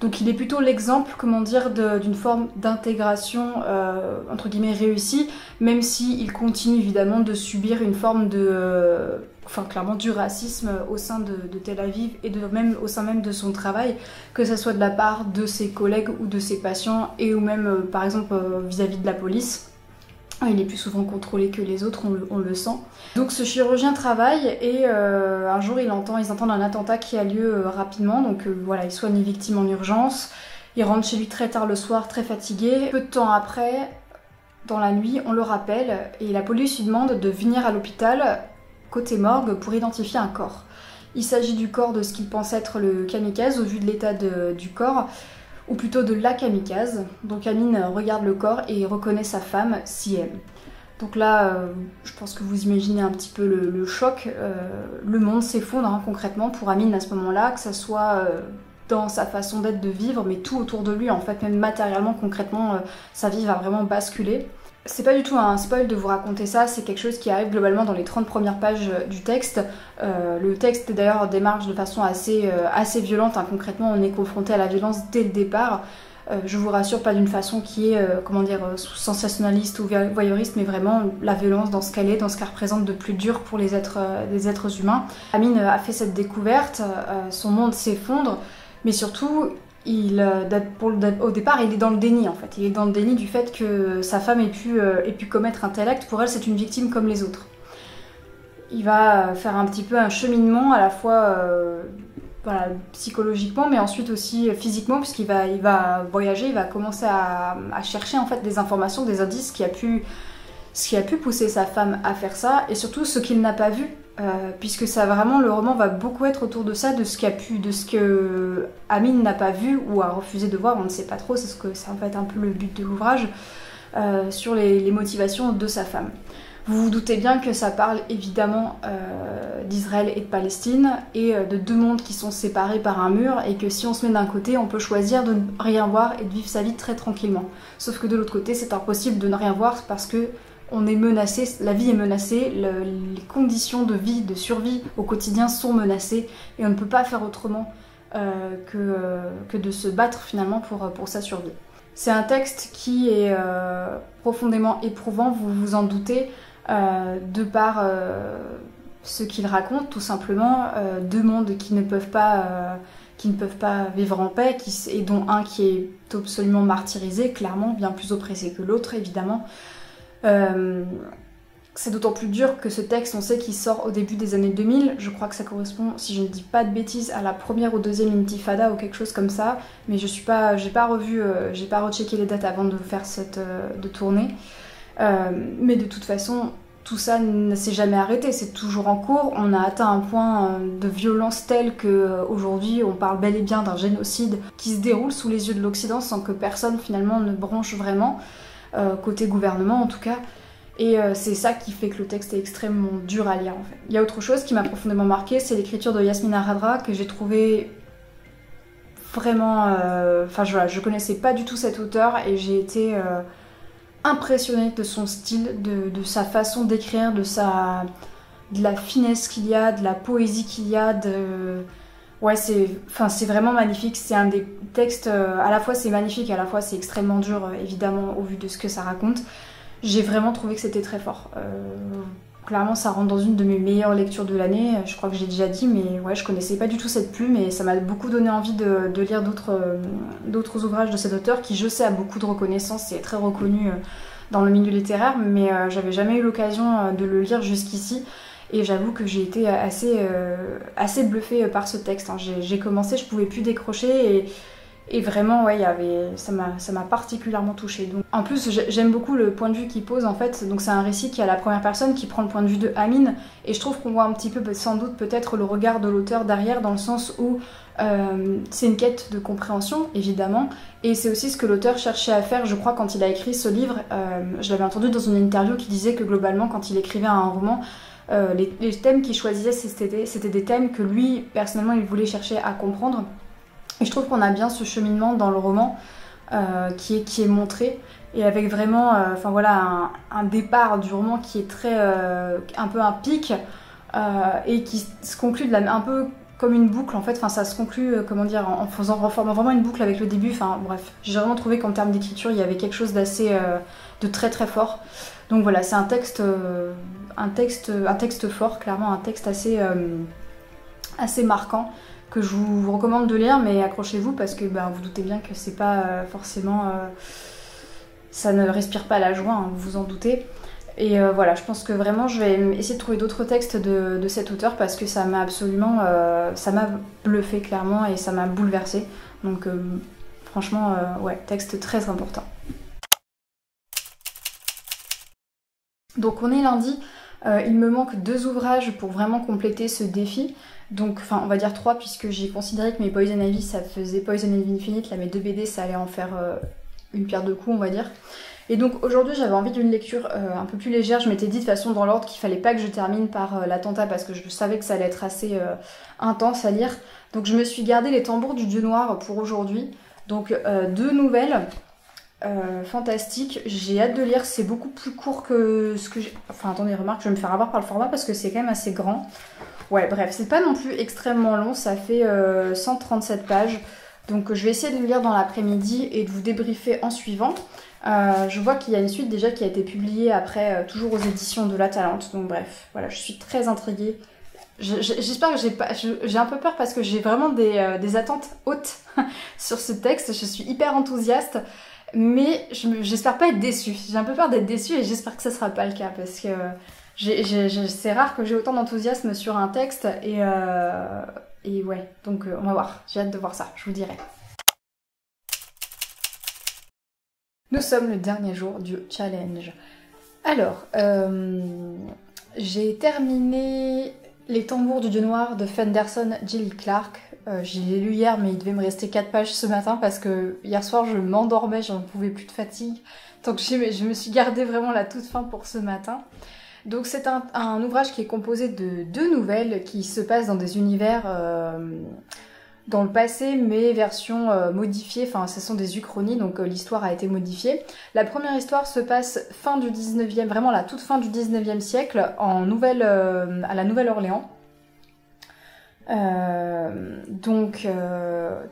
Donc il est plutôt l'exemple, comment dire, d'une forme d'intégration entre guillemets réussie, même s'il continue évidemment de subir une forme clairement du racisme au sein de Tel Aviv et même au sein même de son travail, que ce soit de la part de ses collègues ou de ses patients et ou même par exemple vis-à-vis de la police. Il est plus souvent contrôlé que les autres, on le sent. Donc ce chirurgien travaille et un jour ils entendent un attentat qui a lieu rapidement. Donc voilà, il soigne les victimes en urgence. Il rentre chez lui très tard le soir, très fatigué. Peu de temps après, dans la nuit, on le rappelle et la police lui demande de venir à l'hôpital côté morgue pour identifier un corps. Il s'agit du corps de ce qu'il pense être le kamikaze au vu de l'état du corps, ou plutôt de la kamikaze. Donc Amin regarde le corps et reconnaît sa femme, Siem. Donc là, je pense que vous imaginez un petit peu le choc. Le monde s'effondre concrètement pour Amin à ce moment-là, que ça soit dans sa façon d'être, de vivre, mais tout autour de lui, en fait, même matériellement, concrètement, sa vie va vraiment basculer. C'est pas du tout un spoil de vous raconter ça, c'est quelque chose qui arrive globalement dans les 30 premières pages du texte. Le texte d'ailleurs démarre de façon assez violente, concrètement on est confronté à la violence dès le départ. Je vous rassure, pas d'une façon qui est sensationnaliste ou voyeuriste, mais vraiment la violence dans ce qu'elle est, dans ce qu'elle représente de plus dur pour les êtres humains. Amin a fait cette découverte, son monde s'effondre, mais surtout au départ, il est dans le déni en fait. Il est dans le déni du fait que sa femme ait pu commettre un tel acte. Pour elle, c'est une victime comme les autres. Il va faire un petit peu un cheminement à la fois psychologiquement, mais ensuite aussi physiquement, puisqu'il va voyager, il va commencer à chercher en fait des informations, des indices, ce qui a pu pousser sa femme à faire ça, et surtout ce qu'il n'a pas vu. Puisque ça vraiment, le roman va beaucoup être autour de ça, de ce que Amin n'a pas vu ou a refusé de voir, on ne sait pas trop, c'est en fait un peu le but de l'ouvrage, sur les motivations de sa femme. Vous vous doutez bien que ça parle évidemment d'Israël et de Palestine et de deux mondes qui sont séparés par un mur, et que si on se met d'un côté, on peut choisir de ne rien voir et de vivre sa vie très tranquillement. Sauf que de l'autre côté, c'est impossible de ne rien voir parce que on est menacé, la vie est menacée, les conditions de vie, de survie au quotidien sont menacées et on ne peut pas faire autrement que de se battre finalement pour sa survie. C'est un texte qui est profondément éprouvant, vous vous en doutez, de par ce qu'il raconte tout simplement, deux mondes qui ne peuvent pas vivre en paix, et dont un qui est absolument martyrisé, clairement, bien plus oppressé que l'autre évidemment. C'est d'autant plus dur que ce texte, on sait qu'il sort au début des années 2000, je crois que ça correspond, si je ne dis pas de bêtises, à la première ou deuxième intifada ou quelque chose comme ça, mais j'ai pas rechecké les dates avant de faire de tournée. Mais de toute façon, tout ça ne s'est jamais arrêté, c'est toujours en cours. On a atteint un point de violence tel qu'aujourd'hui on parle bel et bien d'un génocide qui se déroule sous les yeux de l'Occident sans que personne finalement ne bronche vraiment, côté gouvernement en tout cas. Et c'est ça qui fait que le texte est extrêmement dur à lire en fait. Il y a autre chose qui m'a profondément marqué, c'est l'écriture de Yasmina Khadra que j'ai trouvé vraiment... Enfin je connaissais pas du tout cet auteur et j'ai été impressionnée de son style, de sa façon d'écrire, de la finesse qu'il y a, de la poésie qu'il y a, Ouais, c'est vraiment magnifique, c'est un des textes, à la fois c'est magnifique, à la fois c'est extrêmement dur, évidemment, au vu de ce que ça raconte. J'ai vraiment trouvé que c'était très fort. Clairement, ça rentre dans une de mes meilleures lectures de l'année, je crois que j'ai déjà dit, mais ouais, je connaissais pas du tout cette plume et ça m'a beaucoup donné envie de lire d'autres ouvrages de cet auteur qui, je sais, a beaucoup de reconnaissance et est très reconnu dans le milieu littéraire, mais j'avais jamais eu l'occasion de le lire jusqu'ici. Et j'avoue que j'ai été assez bluffée par ce texte. Hein. J'ai commencé, je pouvais plus décrocher et vraiment, ouais, ça m'a particulièrement touchée. Donc, en plus, j'aime beaucoup le point de vue qu'il pose en fait. Donc c'est un récit qui est à la première personne, qui prend le point de vue de Amine. Et je trouve qu'on voit un petit peu, sans doute peut-être, le regard de l'auteur derrière, dans le sens où c'est une quête de compréhension, évidemment. Et c'est aussi ce que l'auteur cherchait à faire, je crois, quand il a écrit ce livre. Je l'avais entendu dans une interview qui disait que globalement, quand il écrivait un roman, les thèmes qu'il choisissait, c'était des thèmes que lui, personnellement, il voulait chercher à comprendre. Et je trouve qu'on a bien ce cheminement dans le roman qui est montré, et avec vraiment un départ du roman qui est très un peu un pic, et qui se conclut un peu comme une boucle en fait. Enfin, ça se conclut, en reformant vraiment une boucle avec le début. Enfin bref, j'ai vraiment trouvé qu'en termes d'écriture, il y avait quelque chose de très très fort. Donc voilà, c'est un texte fort, clairement un texte assez marquant, que je vous recommande de lire, mais accrochez-vous parce que vous doutez bien que c'est pas forcément... ça ne respire pas la joie, hein, vous vous en doutez. Et voilà, je pense que vraiment je vais essayer de trouver d'autres textes de cet auteur parce que ça m'a absolument... ça m'a bluffé clairement et ça m'a bouleversée. Donc franchement, ouais, texte très important. Donc on est lundi, il me manque 2 ouvrages pour vraiment compléter ce défi. Donc, enfin, on va dire 3 puisque j'ai considéré que mes Poison Ivy, ça faisait Poison Ivy Infinite, là mes 2 BD, ça allait en faire une pierre deux coups, on va dire. Et donc aujourd'hui, j'avais envie d'une lecture un peu plus légère. Je m'étais dit de toute façon dans l'ordre qu'il fallait pas que je termine par l'attentat parce que je savais que ça allait être assez intense à lire. Donc je me suis gardé Les Tambours du Dieu Noir pour aujourd'hui. Donc 2 nouvelles. Fantastique, j'ai hâte de lire, c'est beaucoup plus court que ce que j'ai... Enfin attendez, remarque, je vais me faire avoir par le format parce que c'est quand même assez grand. Ouais, bref, c'est pas non plus extrêmement long, ça fait 137 pages. Donc je vais essayer de le lire dans l'après-midi et de vous débriefer en suivant. Je vois qu'il y a une suite déjà qui a été publiée après, toujours aux éditions de La Talente. Donc bref, voilà, je suis très intriguée. J'espère que j'ai un peu peur parce que j'ai vraiment des attentes hautes sur ce texte. Je suis hyper enthousiaste. Mais j'espère pas être déçue. J'ai un peu peur d'être déçue et j'espère que ça sera pas le cas parce que c'est rare que j'ai autant d'enthousiasme sur un texte et ouais, donc on va voir. J'ai hâte de voir ça, je vous dirai. Nous sommes le dernier jour du challenge. Alors, j'ai terminé Les Tambours du Dieu Noir de Fenderson Jill Clark. Je l'ai lu hier, mais il devait me rester 4 pages ce matin parce que hier soir je m'endormais, j'en pouvais plus de fatigue. Donc je me suis gardée vraiment la toute fin pour ce matin. Donc c'est un ouvrage qui est composé de 2 nouvelles qui se passent dans des univers dans le passé, mais version modifiée, enfin ce sont des uchronies, donc l'histoire a été modifiée. La première histoire se passe fin du 19e, vraiment la toute fin du 19e siècle, à la Nouvelle-Orléans.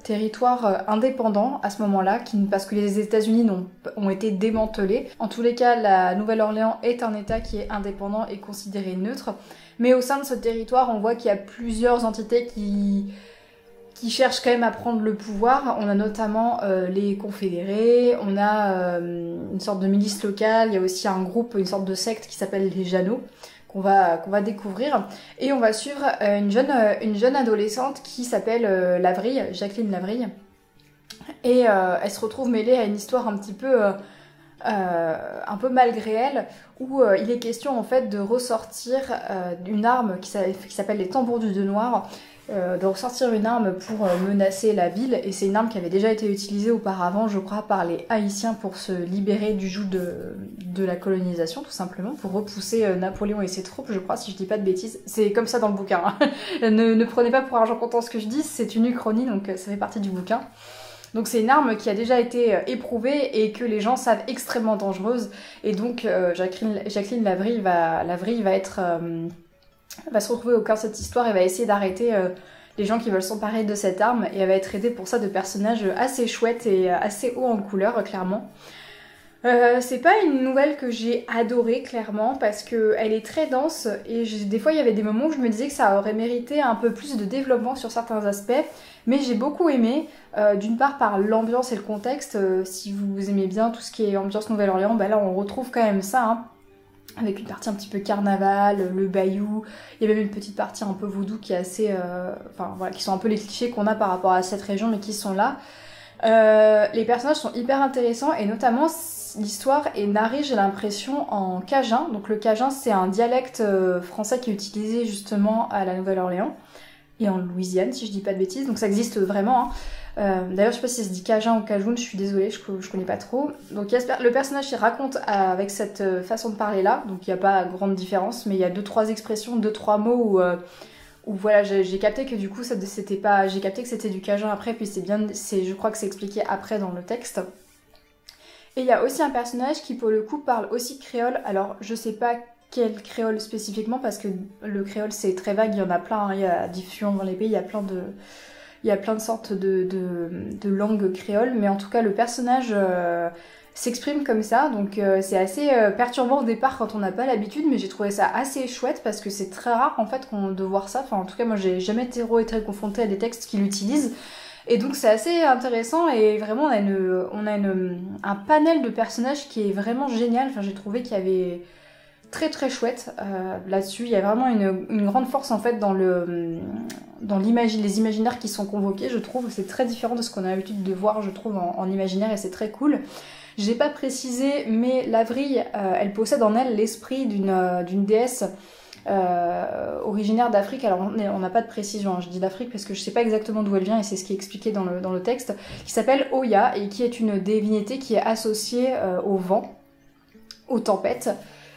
Territoire indépendant à ce moment-là, parce que les États-Unis ont été démantelés. En tous les cas, la Nouvelle-Orléans est un État qui est indépendant et considéré neutre. Mais au sein de ce territoire, on voit qu'il y a plusieurs entités qui cherchent quand même à prendre le pouvoir. On a notamment les confédérés, on a une sorte de milice locale, il y a aussi un groupe, une sorte de secte qui s'appelle les Jeannots, qu'on va découvrir. Et on va suivre une jeune adolescente qui s'appelle Lavrille, Jacqueline Lavrille. Et elle se retrouve mêlée à une histoire un peu malgré elle, où il est question en fait de ressortir une arme qui s'appelle les tambours du Deux Noir, de ressortir une arme pour menacer la ville, et c'est une arme qui avait déjà été utilisée auparavant, je crois, par les Haïtiens pour se libérer du joug de la colonisation, tout simplement, pour repousser Napoléon et ses troupes, je crois, si je dis pas de bêtises. C'est comme ça dans le bouquin, hein. Ne prenez pas pour argent comptant ce que je dis, c'est une uchronie, donc ça fait partie du bouquin. Donc c'est une arme qui a déjà été éprouvée et que les gens savent extrêmement dangereuse, et donc Jacqueline Lavrille va se retrouver au cœur de cette histoire et va essayer d'arrêter les gens qui veulent s'emparer de cette arme, et elle va être aidée pour ça de personnages assez chouettes et assez hauts en couleur, clairement. C'est pas une nouvelle que j'ai adorée, clairement, parce qu'elle est très dense, et des fois il y avait des moments où je me disais que ça aurait mérité un peu plus de développement sur certains aspects, mais j'ai beaucoup aimé, d'une part par l'ambiance et le contexte. Si vous aimez bien tout ce qui est ambiance Nouvelle-Orléans, bah là on retrouve quand même ça, hein, avec une partie un petit peu carnaval, le bayou, il y a même une petite partie un peu vaudou qui est assez... qui sont un peu les clichés qu'on a par rapport à cette région, mais qui sont là. Les personnages sont hyper intéressants, et notamment l'histoire est narrée, j'ai l'impression, en cajun. Donc le cajun, c'est un dialecte français qui est utilisé justement à la Nouvelle-Orléans et en Louisiane, si je dis pas de bêtises, donc ça existe vraiment, hein. D'ailleurs, je sais pas si ça se dit cajun ou cajoun, je suis désolée, je connais pas trop. Donc le personnage qui raconte avec cette façon de parler là, donc il n'y a pas grande différence, mais il y a 2-3 expressions, 2-3 mots où voilà, j'ai capté que du coup c'était pas, j'ai capté que c'était du cajun après, puis je crois que c'est expliqué après dans le texte. Et il y a aussi un personnage qui pour le coup parle aussi créole. Alors je sais pas quel créole spécifiquement, parce que le créole c'est très vague, il y en a plein, hein, il y a diffusion dans les pays, il y a plein de sortes de langues créoles, mais en tout cas le personnage s'exprime comme ça, donc c'est assez perturbant au départ quand on n'a pas l'habitude, mais j'ai trouvé ça assez chouette parce que c'est très rare en fait de voir ça. Enfin en tout cas moi j'ai jamais été confrontée à des textes qui l'utilisent, et donc c'est assez intéressant, et vraiment on a un panel de personnages qui est vraiment génial. Enfin j'ai trouvé qu'il y avait très très chouette là-dessus. Il y a vraiment une grande force en fait dans les imaginaires qui sont convoqués, je trouve. C'est très différent de ce qu'on a l'habitude de voir, je trouve, en imaginaire, et c'est très cool. J'ai pas précisé, mais Lavrille, elle possède en elle l'esprit d'une déesse originaire d'Afrique. Alors on n'a pas de précision, hein. Je dis d'Afrique parce que je sais pas exactement d'où elle vient, et c'est ce qui est expliqué dans le texte, qui s'appelle Oya, et qui est une divinité qui est associée au vent, aux tempêtes.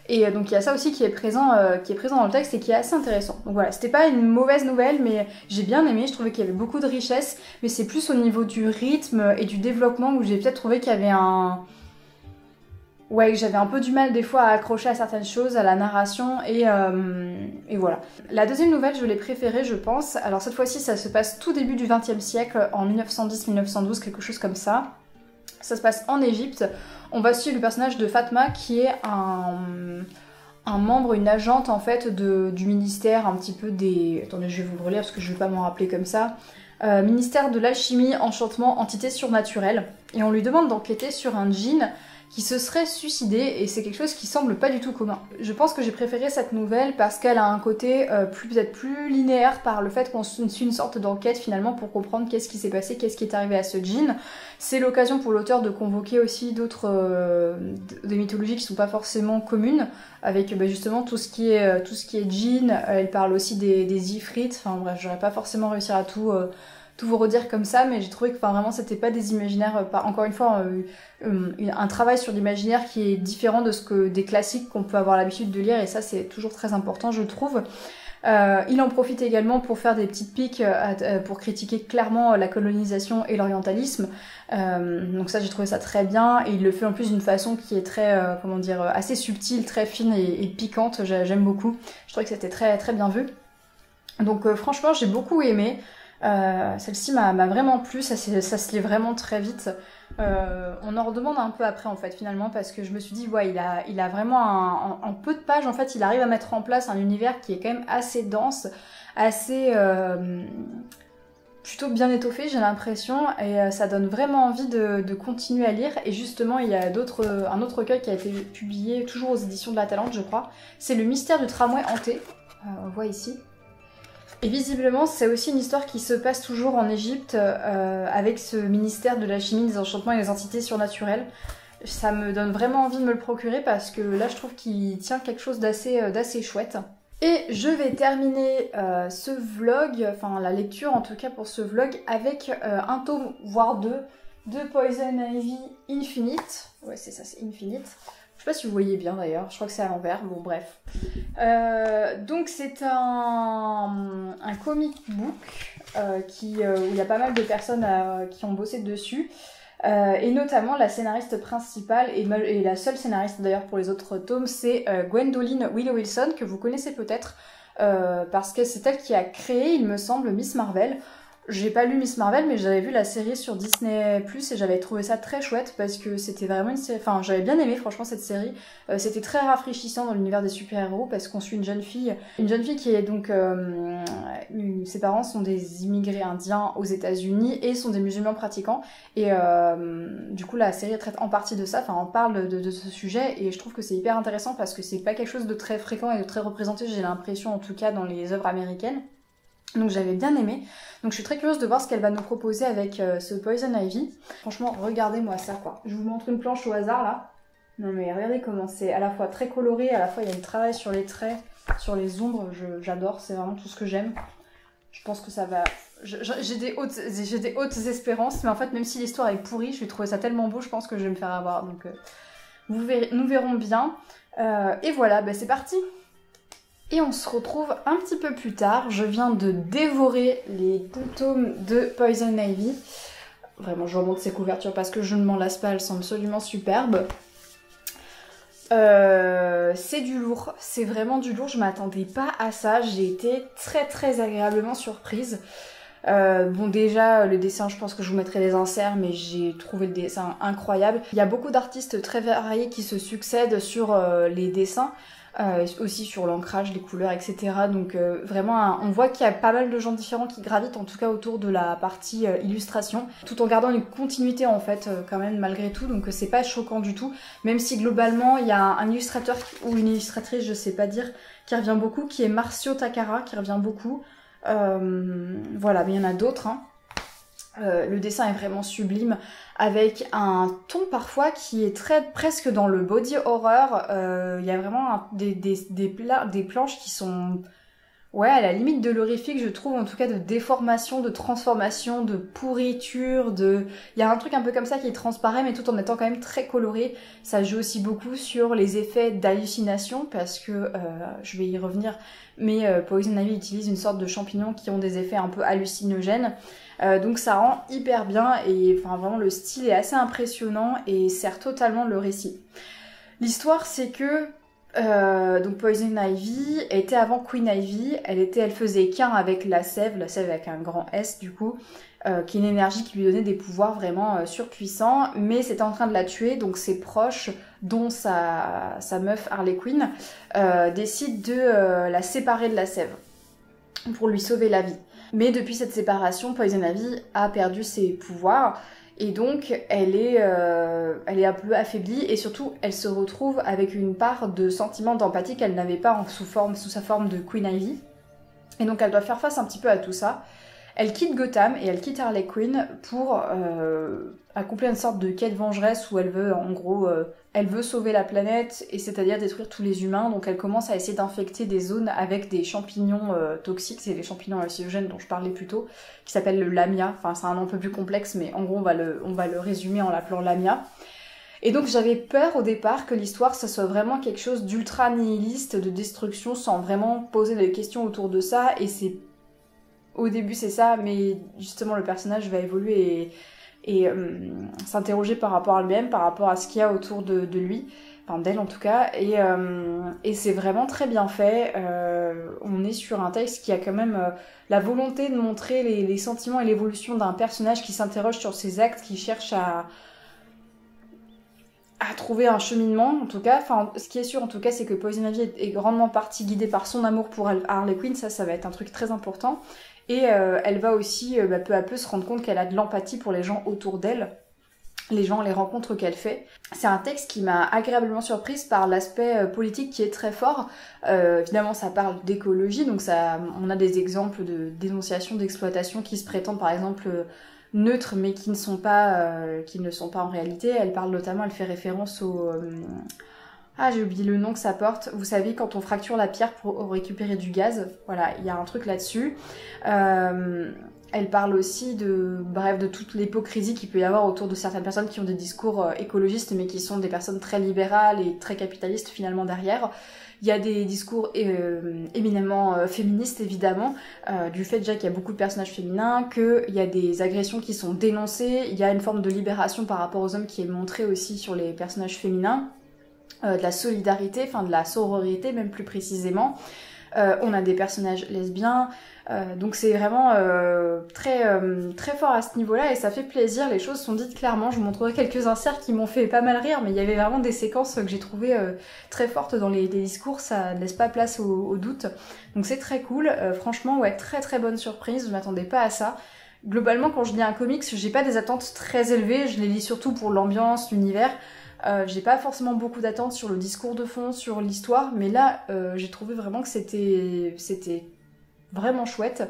Et donc il y a ça aussi qui est présent dans le texte, et qui est assez intéressant. Donc voilà, c'était pas une mauvaise nouvelle, mais j'ai bien aimé, je trouvais qu'il y avait beaucoup de richesse, mais c'est plus au niveau du rythme et du développement où j'ai peut-être trouvé qu'il y avait que j'avais un peu du mal des fois à accrocher à certaines choses, à la narration, et voilà. La deuxième nouvelle, je l'ai préférée, je pense. Alors cette fois-ci, ça se passe tout début du XXe siècle, en 1910-1912, quelque chose comme ça. Ça se passe en Égypte. On va suivre le personnage de Fatma, qui est un membre, une agente en fait du ministère un petit peu des... Attendez, je vais vous le relire parce que je ne vais pas m'en rappeler comme ça. Ministère de l'alchimie, enchantement, entité surnaturelle. Et on lui demande d'enquêter sur un djinn qui se serait suicidé, et c'est quelque chose qui semble pas du tout commun. Je pense que j'ai préféré cette nouvelle parce qu'elle a un côté peut-être plus linéaire, par le fait qu'on suit une sorte d'enquête finalement pour comprendre qu'est-ce qui s'est passé, qu'est-ce qui est arrivé à ce djinn. C'est l'occasion pour l'auteur de convoquer aussi d'autres des mythologies qui sont pas forcément communes, avec justement tout ce qui est djinn. Elle parle aussi des ifrites, enfin bref, j'aurais pas forcément réussi à tout vous redire comme ça, mais j'ai trouvé que vraiment c'était pas des imaginaires, encore une fois un travail sur l'imaginaire qui est différent des classiques qu'on peut avoir l'habitude de lire, et ça c'est toujours très important, je trouve. Il en profite également pour faire des petites piques, pour critiquer clairement la colonisation et l'orientalisme. Donc ça, j'ai trouvé ça très bien. Et il le fait en plus d'une façon qui est très, comment dire, assez subtile, très fine et piquante. J'aime beaucoup. Je trouvais que c'était très, très bien vu. Donc franchement, j'ai beaucoup aimé. Celle-ci m'a vraiment plu. Ça se lit vraiment très vite. On en redemande un peu après en fait finalement parce que je me suis dit ouais il a vraiment en peu de pages en fait il arrive à mettre en place un univers qui est quand même assez dense, assez plutôt bien étoffé j'ai l'impression et ça donne vraiment envie de continuer à lire et justement il y a un autre recueil qui a été publié toujours aux éditions de la Talente je crois, c'est le mystère du tramway hanté, on le voit ici. Et visiblement, c'est aussi une histoire qui se passe toujours en Égypte avec ce ministère de la chimie, des enchantements et des entités surnaturelles. Ça me donne vraiment envie de me le procurer parce que là, je trouve qu'il tient quelque chose d'assez chouette. Et je vais terminer ce vlog, enfin la lecture en tout cas pour ce vlog, avec un tome, voire deux, de Poison Ivy Infinite. Ouais, c'est ça, c'est Infinite. Je sais pas si vous voyez bien d'ailleurs, je crois que c'est à l'envers, bon bref. Donc c'est un comic book où il y a pas mal de personnes qui ont bossé dessus. Et notamment la scénariste principale et la seule scénariste d'ailleurs pour les autres tomes, c'est Gwendolyn Willow Wilson, que vous connaissez peut-être parce que c'est elle qui a créé, il me semble, Miss Marvel. J'ai pas lu Miss Marvel, mais j'avais vu la série sur Disney+, et j'avais trouvé ça très chouette, parce que c'était vraiment une série... Enfin, j'avais bien aimé, franchement, cette série. C'était très rafraîchissant dans l'univers des super-héros, parce qu'on suit une jeune fille qui est donc... ses parents sont des immigrés indiens aux États-Unis et sont des musulmans pratiquants. Et du coup, la série traite en partie de ça, enfin, on parle de ce sujet, et je trouve que c'est hyper intéressant, parce que c'est pas quelque chose de très fréquent et de très représenté, j'ai l'impression, en tout cas, dans les œuvres américaines. Donc j'avais bien aimé. Donc je suis très curieuse de voir ce qu'elle va nous proposer avec ce Poison Ivy. Franchement, regardez-moi ça quoi. Je vous montre une planche au hasard là. Non mais regardez comment c'est à la fois très coloré, à la fois il y a le travail sur les traits, sur les ombres. J'adore, c'est vraiment tout ce que j'aime. Je pense que ça va... J'ai des hautes espérances, mais en fait même si l'histoire est pourrie, je vais trouver ça tellement beau, je pense que je vais me faire avoir. Donc nous verrons bien. Et voilà, bah, c'est parti. Et on se retrouve un petit peu plus tard. Je viens de dévorer les 2 tomes de Poison Ivy. Vraiment, je remonte ces couvertures parce que je ne m'en lasse pas, elles sont absolument superbes. C'est du lourd, c'est vraiment du lourd, je m'attendais pas à ça. J'ai été très très agréablement surprise. Bon déjà le dessin, je pense que je vous mettrai les inserts, mais j'ai trouvé le dessin incroyable. Il y a beaucoup d'artistes très variés qui se succèdent sur les dessins. Aussi sur l'ancrage, les couleurs, etc. Donc vraiment, on voit qu'il y a pas mal de gens différents qui gravitent en tout cas autour de la partie illustration, tout en gardant une continuité en fait quand même malgré tout, donc c'est pas choquant du tout, même si globalement il y a un illustrateur ou une illustratrice, je sais pas dire, qui revient beaucoup, qui est Marcio Takara, qui revient beaucoup. Voilà, mais il y en a d'autres, hein. Le dessin est vraiment sublime, avec un ton parfois qui est très presque dans le body horror. Il y a vraiment des planches qui sont ouais à la limite de l'horrifique, je trouve, en tout cas de déformation, de transformation, de pourriture, il y a un truc un peu comme ça qui est transparent mais tout en étant quand même très coloré. Ça joue aussi beaucoup sur les effets d'hallucination parce que je vais y revenir, mais Poison Ivy utilise une sorte de champignons qui ont des effets un peu hallucinogènes. Donc ça rend hyper bien et enfin vraiment le style est assez impressionnant et sert totalement le récit. L'histoire c'est que donc Poison Ivy était avant Queen Ivy, elle faisait qu'un avec la sève avec un grand S du coup, qui est une énergie qui lui donnait des pouvoirs vraiment surpuissants, mais c'était en train de la tuer, donc ses proches, dont sa meuf Harley Quinn, décident de la séparer de la sève pour lui sauver la vie. Mais depuis cette séparation, Poison Ivy a perdu ses pouvoirs et donc elle est un peu affaiblie et surtout elle se retrouve avec une part de sentiment d'empathie qu'elle n'avait pas sous sa forme de Queen Ivy. Et donc elle doit faire face un petit peu à tout ça. Elle quitte Gotham et elle quitte Harley Quinn pour accomplir une sorte de quête vengeresse où elle veut en gros elle veut sauver la planète et c'est-à-dire détruire tous les humains. Donc elle commence à essayer d'infecter des zones avec des champignons toxiques, c'est les champignons hallucinogènes dont je parlais plus tôt, qui s'appellent le Lamia. Enfin c'est un nom un peu plus complexe mais en gros on va le résumer en l'appelant Lamia. Et donc j'avais peur au départ que l'histoire ça soit vraiment quelque chose d'ultra nihiliste, de destruction, sans vraiment poser des questions autour de ça, et c'est... Au début c'est ça, mais justement le personnage va évoluer et s'interroger par rapport à lui-même, par rapport à ce qu'il y a autour de lui, enfin d'elle en tout cas, et c'est vraiment très bien fait. On est sur un texte qui a quand même la volonté de montrer les sentiments et l'évolution d'un personnage qui s'interroge sur ses actes, qui cherche à trouver un cheminement, en tout cas. Enfin, ce qui est sûr, en tout cas, c'est que Poison Ivy est grandement partie guidée par son amour pour Harley Quinn, ça va être un truc très important. Et elle va aussi, peu à peu, se rendre compte qu'elle a de l'empathie pour les gens autour d'elle, les rencontres qu'elle fait. C'est un texte qui m'a agréablement surprise par l'aspect politique qui est très fort. Évidemment, ça parle d'écologie, donc on a des exemples de dénonciation, d'exploitation qui se prétendent, par exemple... neutres mais qui ne sont pas en réalité. Elle parle notamment, elle fait référence au... j'ai oublié le nom que ça porte. Vous savez, quand on fracture la pierre pour récupérer du gaz, voilà, il y a un truc là-dessus. Elle parle aussi de toute l'hypocrisie qu'il peut y avoir autour de certaines personnes qui ont des discours écologistes mais qui sont des personnes très libérales et très capitalistes finalement derrière. Il y a des discours éminemment féministes, évidemment, du fait déjà qu'il y a beaucoup de personnages féminins, qu'il y a des agressions qui sont dénoncées, il y a une forme de libération par rapport aux hommes qui est montrée aussi sur les personnages féminins, de la solidarité, enfin de la sororité même plus précisément. On a des personnages lesbiens, donc c'est vraiment très fort à ce niveau-là et ça fait plaisir, les choses sont dites clairement. Je vous montrerai quelques inserts qui m'ont fait pas mal rire, mais il y avait vraiment des séquences que j'ai trouvées très fortes dans les discours, ça ne laisse pas place au doute. Donc c'est très cool, franchement ouais, très bonne surprise, je m'attendais pas à ça. Globalement quand je lis un comics, j'ai pas des attentes très élevées, je les lis surtout pour l'ambiance, l'univers. J'ai pas forcément beaucoup d'attentes sur le discours de fond, sur l'histoire, mais là j'ai trouvé vraiment que c'était vraiment chouette.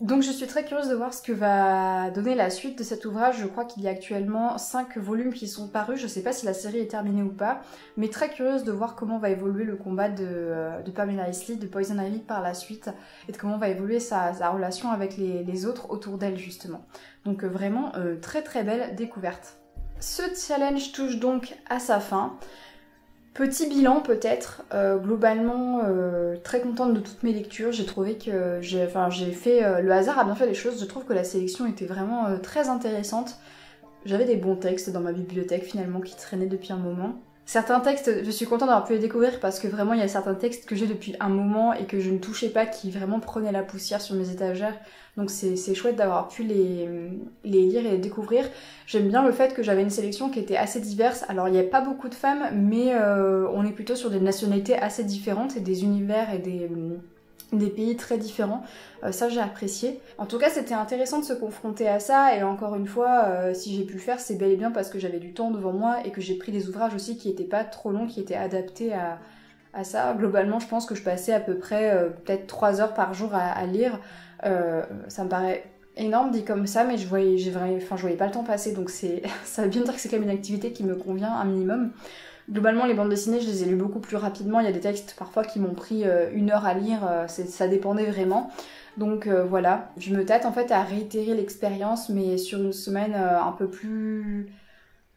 Donc je suis très curieuse de voir ce que va donner la suite de cet ouvrage. Je crois qu'il y a actuellement 5 volumes qui sont parus, je sais pas si la série est terminée ou pas, mais très curieuse de voir comment va évoluer le combat de Pamela Isley, de Poison Ivy par la suite, et de comment va évoluer sa relation avec les autres autour d'elle justement. Donc vraiment très belle découverte. Ce challenge touche donc à sa fin. Petit bilan peut-être, globalement très contente de toutes mes lectures, j'ai trouvé que le hasard a bien fait les choses, je trouve que la sélection était vraiment très intéressante. J'avais des bons textes dans ma bibliothèque finalement qui traînaient depuis un moment. Certains textes, je suis contente d'avoir pu les découvrir parce que vraiment il y a certains textes que j'ai depuis un moment et que je ne touchais pas qui vraiment prenaient la poussière sur mes étagères. Donc c'est chouette d'avoir pu les lire et les découvrir. J'aime bien le fait que j'avais une sélection qui était assez diverse. Alors il n'y a pas beaucoup de femmes, mais on est plutôt sur des nationalités assez différentes et des univers et des pays très différents. Ça j'ai apprécié. En tout cas c'était intéressant de se confronter à ça et encore une fois si j'ai pu le faire c'est bel et bien parce que j'avais du temps devant moi et que j'ai pris des ouvrages aussi qui étaient pas trop longs, qui étaient adaptés à ça. Globalement je pense que je passais à peu près peut-être 3 heures par jour à lire. Ça me paraît énorme dit comme ça mais je voyais pas le temps passer donc ça veut bien dire que c'est quand même une activité qui me convient un minimum. Globalement, les bandes dessinées, je les ai lues beaucoup plus rapidement. Il y a des textes parfois qui m'ont pris 1 heure à lire, ça dépendait vraiment. Donc voilà, je me tâte en fait à réitérer l'expérience, mais sur une semaine un peu plus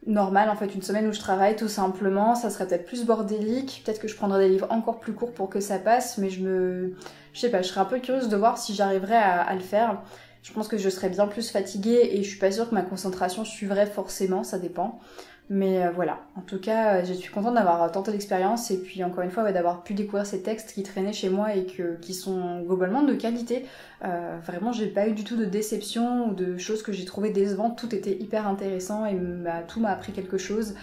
normale, en fait, une semaine où je travaille tout simplement. Ça serait peut-être plus bordélique, peut-être que je prendrais des livres encore plus courts pour que ça passe, mais je sais pas, je serais un peu curieuse de voir si j'arriverais à le faire. Je pense que je serais bien plus fatiguée et je suis pas sûre que ma concentration suivrait forcément, ça dépend. Mais voilà, en tout cas, je suis contente d'avoir tenté l'expérience et puis encore une fois d'avoir pu découvrir ces textes qui traînaient chez moi et qui sont globalement de qualité. Vraiment, j'ai pas eu du tout de déception ou de choses que j'ai trouvées décevantes. Tout était hyper intéressant et tout m'a appris quelque chose.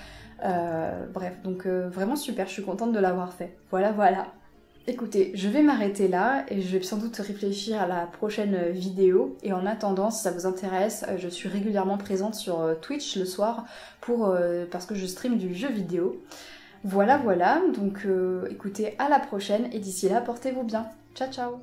Bref, donc vraiment super, je suis contente de l'avoir fait. Voilà. Écoutez, je vais m'arrêter là et je vais sans doute réfléchir à la prochaine vidéo. Et en attendant, si ça vous intéresse, je suis régulièrement présente sur Twitch le soir parce que je stream du jeu vidéo. Voilà, donc écoutez, à la prochaine et d'ici là, portez-vous bien. Ciao